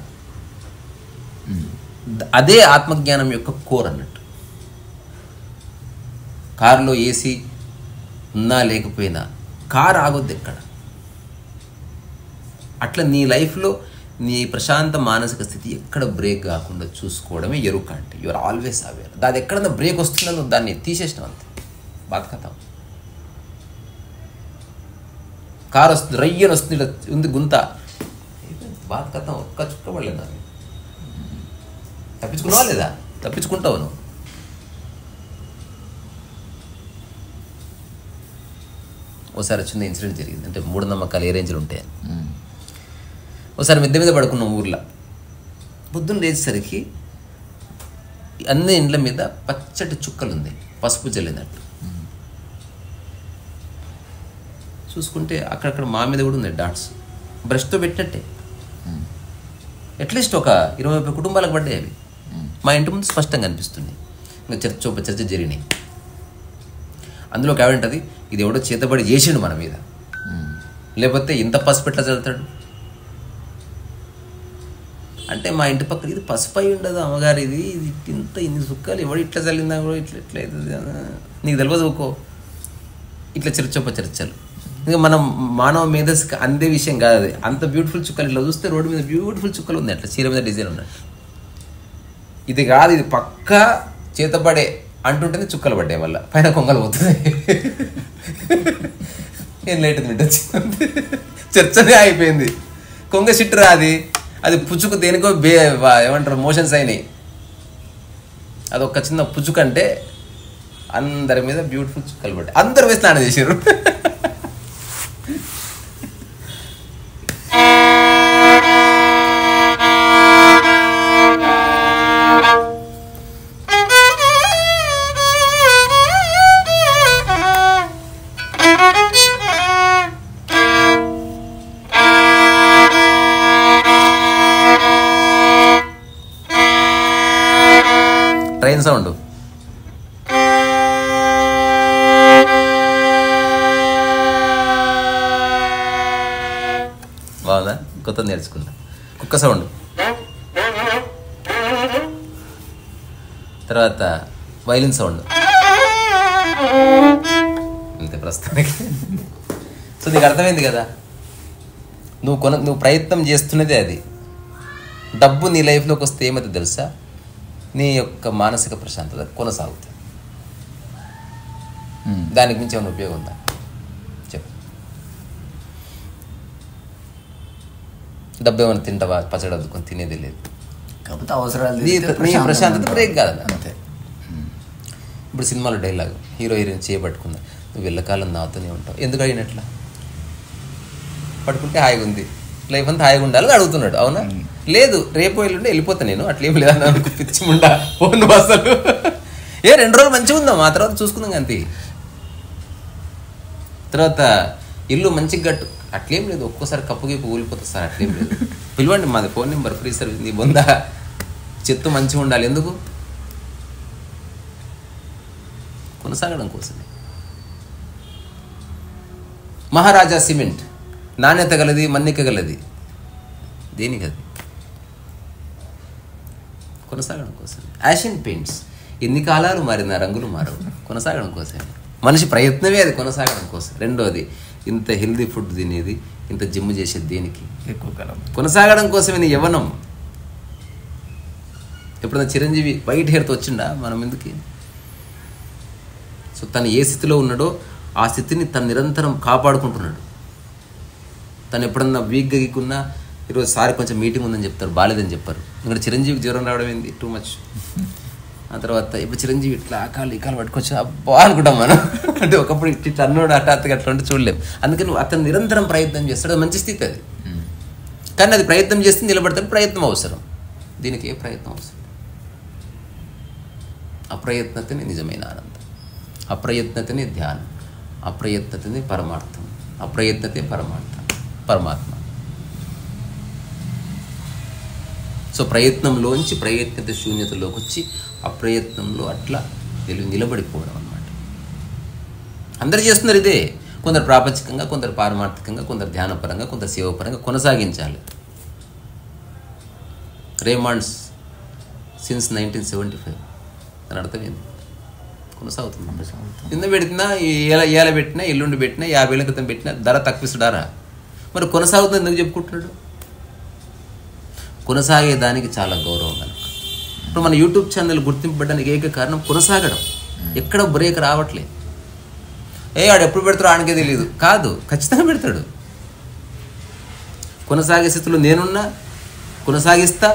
అదే ఆత్మజ్ఞానం యొక్క కోర్ అన్నట్టు. కారులో ఏసీ ఉన్నా లేకపోయినా కారు ఆగొద్దు ఎక్కడ. అట్లా నీ లైఫ్లో నీ ప్రశాంత మానసిక స్థితి ఎక్కడ బ్రేక్ కాకుండా చూసుకోవడమే ఎరుక అంటే. Your always aware. దాని ఎక్కడన్నా బ్రేక్ వస్తుందని దాన్ని తీసేసినాం అంతే, బాధకథం. కారు వస్తుంది, రయ్యని వస్తుంది, ఇలా ఉంది గుంత, బాధకథం. ఒక్క చుక్క పడలేదు నాకు. తప్పించుకున్నావా లేదా? తప్పించుకుంటావు నువ్వు. ఓసారి చిన్న ఇన్సిడెంట్ జరిగింది. అంటే మూఢనమ్మకాలు ఏ రేంజ్లో ఉంటాయని. ఒకసారి మిద్దె మీద పడుకున్నాం ఊర్లో. పొద్దున్న లేచేసరికి అన్ని ఇండ్ల మీద పచ్చటి చుక్కలు ఉంది, పసుపు జల్లినట్టు. చూసుకుంటే అక్కడక్కడ మా మీద కూడా ఉన్నాయి డాట్స్, బ్రష్తో పెట్టినట్టే. అట్లీస్ట్ ఒక 20-30 కుటుంబాలకు పడ్డాయి అవి. మా ఇంటి ముందు స్పష్టంగా అనిపిస్తుంది. ఇంకా చర్చ జరిగినాయి. అందులో ఒక ఆవిడంటది, ఇది ఎవడో చేతబడి చేసిండు మన మీద, లేకపోతే ఇంత పసుపు ఎట్లా చల్లుతాడు అంటే. మా ఇంటి పక్కన ఇది పసుపు అయి ఉండదు అమ్మగారు, ఇది ఇన్ని సుక్కలు ఎవడు ఇట్లా చల్లిందా కూడా ఇట్లా అవుతుంది, నీకు తెలియదు ఊకో. ఇట్లా చర్చలు. ఇంకా మనం మానవ మేధస్సుకి అందే విషయం కాదు అది. అంత బ్యూటిఫుల్ చుక్కలు ఇట్లా చూస్తే రోడ్డు మీద బ్యూటిఫుల్ చుక్కలు ఉంది, అట్లా చీర మీద డిజైన్ ఉన్నట్టు. ఇది కాదు, ఇది పక్కా చేతబడే అంటుంటేనే చుక్కలు పడ్డాయి, వల్ల పైన కొంగలు పోతుంది. ఏం లేట్ వచ్చింది, చర్చనే అయిపోయింది. కొంగ సిట్టు రాది, అది పుచ్చుకు దేనికో ఏమంటారు మోషన్స్ అయినాయి. అదొక చిన్న పుచ్చుకంటే అందరి మీద బ్యూటిఫుల్ చుక్కలు పడ్డాయి. అందరు వేసి స్నానం చేశారు. ట్రైన్ సౌండ్ బాగుందా? కొత్త నేర్చుకుంటా. కుక్క సౌండ్, తర్వాత వైలిన్ సౌండ్. అంతే ప్రస్తుతానికి. సో నీకు అర్థమైంది కదా, నువ్వు ప్రయత్నం చేస్తున్నదే అది. డబ్బు నీ లైఫ్లోకి వస్తే ఏమైతే తెలుసా, నీ యొక్క మానసిక ప్రశాంతత కొనసాగుతుంది. దానికి మించి ఏమైనా ఉపయోగం ఉందా చెప్పు? డబ్బు ఏమైనా తింటావా? పచ్చడి అద్దుకొని తినేది లేదు. కాకపోతే అవసరాలు నీ ప్రశాంతత బ్రేక్ కాదు అంతే. ఇప్పుడు సినిమాలో డైలాగ్, హీరోయిన్ చేయబట్టుకుందా, నువ్వు వెళ్ళకాలం నాతోనే ఉంటావు. ఎందుకు అడిగినట్లా? పట్టుకుంటే హాయిగా ఉంది, లైఫ్ అంతా హాయిగా ఉండాలని అడుగుతున్నాడు. అవునా? లేదు, రేపు వెళ్ళుండే వెళ్ళిపోతా నేను, అట్లేం లేదన్నా పిచ్చిముండా ఫోన్ అసలు. 2 రోజులు మంచిగా ఉందాం, ఆ తర్వాత చూసుకుందాం అంతే. తర్వాత ఇల్లు మంచిగా గట్టు, అట్లేం లేదు. ఒక్కోసారి కప్పుకి ఊలిపోతుంది సార్, అట్లేం లేదు. పిలవండి, మాది ఫోన్ నెంబర్, ఫ్రీ సర్వీస్. నీ బొందా చెత్త మంచిగా ఉండాలి. ఎందుకు? కొనసాగడం కోసమే. మహారాజా సిమెంట్ నాణ్యత గలది, మన్నిక గలది. దేనికి అది? కొనసాగడం కోసం. యాషియన్ పెయింట్స్ ఎన్ని కాలాలు మారిన రంగులు మారవు, కొనసాగడం కోసం. మనిషి ప్రయత్నమే అది కొనసాగడం కోసం. రెండోది, ఇంత హెల్దీ ఫుడ్ తినేది, ఇంత జిమ్ చేసేది దేనికి? ఎక్కువ కాలం కొనసాగడం కోసమే. నీ యవ్వనం ఎప్పుడైనా చిరంజీవి వైట్ హెయిర్తో వచ్చిండా మనం ఎందుకు? సో తను ఏ స్థితిలో ఉన్నాడో ఆ స్థితిని తను నిరంతరం కాపాడుకుంటున్నాడు. తను ఎప్పుడన్నా వీక్గా గీకున్నా ఈరోజు సారి కొంచెం మీటింగ్ ఉందని చెప్తారు, బాలేదని చెప్పారు. ఇక్కడ చిరంజీవికి జ్వరం రావడం ఏంది, టూ మచ్. ఆ తర్వాత ఇప్పుడు చిరంజీవి ఇట్లా ఆ కాలు పట్టుకొచ్చి అబ్బా అనుకుంటాం మనం. అంటే ఒకప్పుడు ఇట్లా అన్నోడు హఠాత్తుగా అట్లా అంటే చూడలేం. అందుకని అతను నిరంతరం ప్రయత్నం చేస్తాడు, అది మంచి స్థితి అది. కానీ అది ప్రయత్నం చేస్తే నిలబడతాడు. ప్రయత్నం అవసరం, దీనికి ఏ ప్రయత్నం అవసరం? అప్రయత్నతనే నిజమైన ఆనందం, అప్రయత్నతనే ధ్యానం, అప్రయత్నతనే పరమార్థం, అప్రయత్నతే పరమాత్మ. సో ప్రయత్నంలోంచి ప్రయత్నత శూన్యతలోకి వచ్చి అప్రయత్నంలో అట్లా నిలబడిపోవడం అన్నమాట. అందరు చేస్తున్నారు ఇదే. కొందరు ప్రాపంచికంగా, కొందరు పారమార్థికంగా, కొందరు ధ్యానపరంగా, కొందరు సేవపరంగా కొనసాగించాలి. రేమాండ్స్ సిన్స్ 1975 అని అర్థమైంది. కొనసాగుతుంది. నిన్న పెట్టినా, ఏల పెట్టినా, ఎల్లుండి పెట్టినా, 50 ఏళ్ళ క్రితం పెట్టినా ధర తక్కువిస్తాడారా? మరి కొనసాగుతుంది ఎందుకు చెప్పుకుంటున్నాడు? కొనసాగేదానికి చాలా గౌరవం కనుక. ఇప్పుడు మన యూట్యూబ్ ఛానల్ గుర్తింపబడడానికి ఏక కారణం కొనసాగడం. ఎక్కడ బ్రేక్ రావట్లేదు. ఆడు ఎప్పుడు పెడతాడో ఆడికే తెలియదు కాదు, ఖచ్చితంగా పెడతాడు. కొనసాగే స్థితిలో నేనున్నా, కొనసాగిస్తా.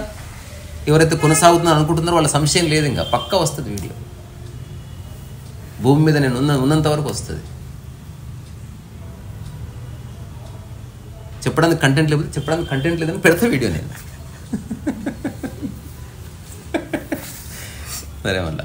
ఎవరైతే కొనసాగుతున్నారో అనుకుంటున్నారో వాళ్ళ సంశయం లేదు, ఇంకా పక్కా వస్తుంది వీడియో. భూమి మీద నేను ఉన్నంత వరకు వస్తుంది. చెప్పడానికి కంటెంట్ లేదని పెడతా వీడియో నేను. సరే మళ్ళా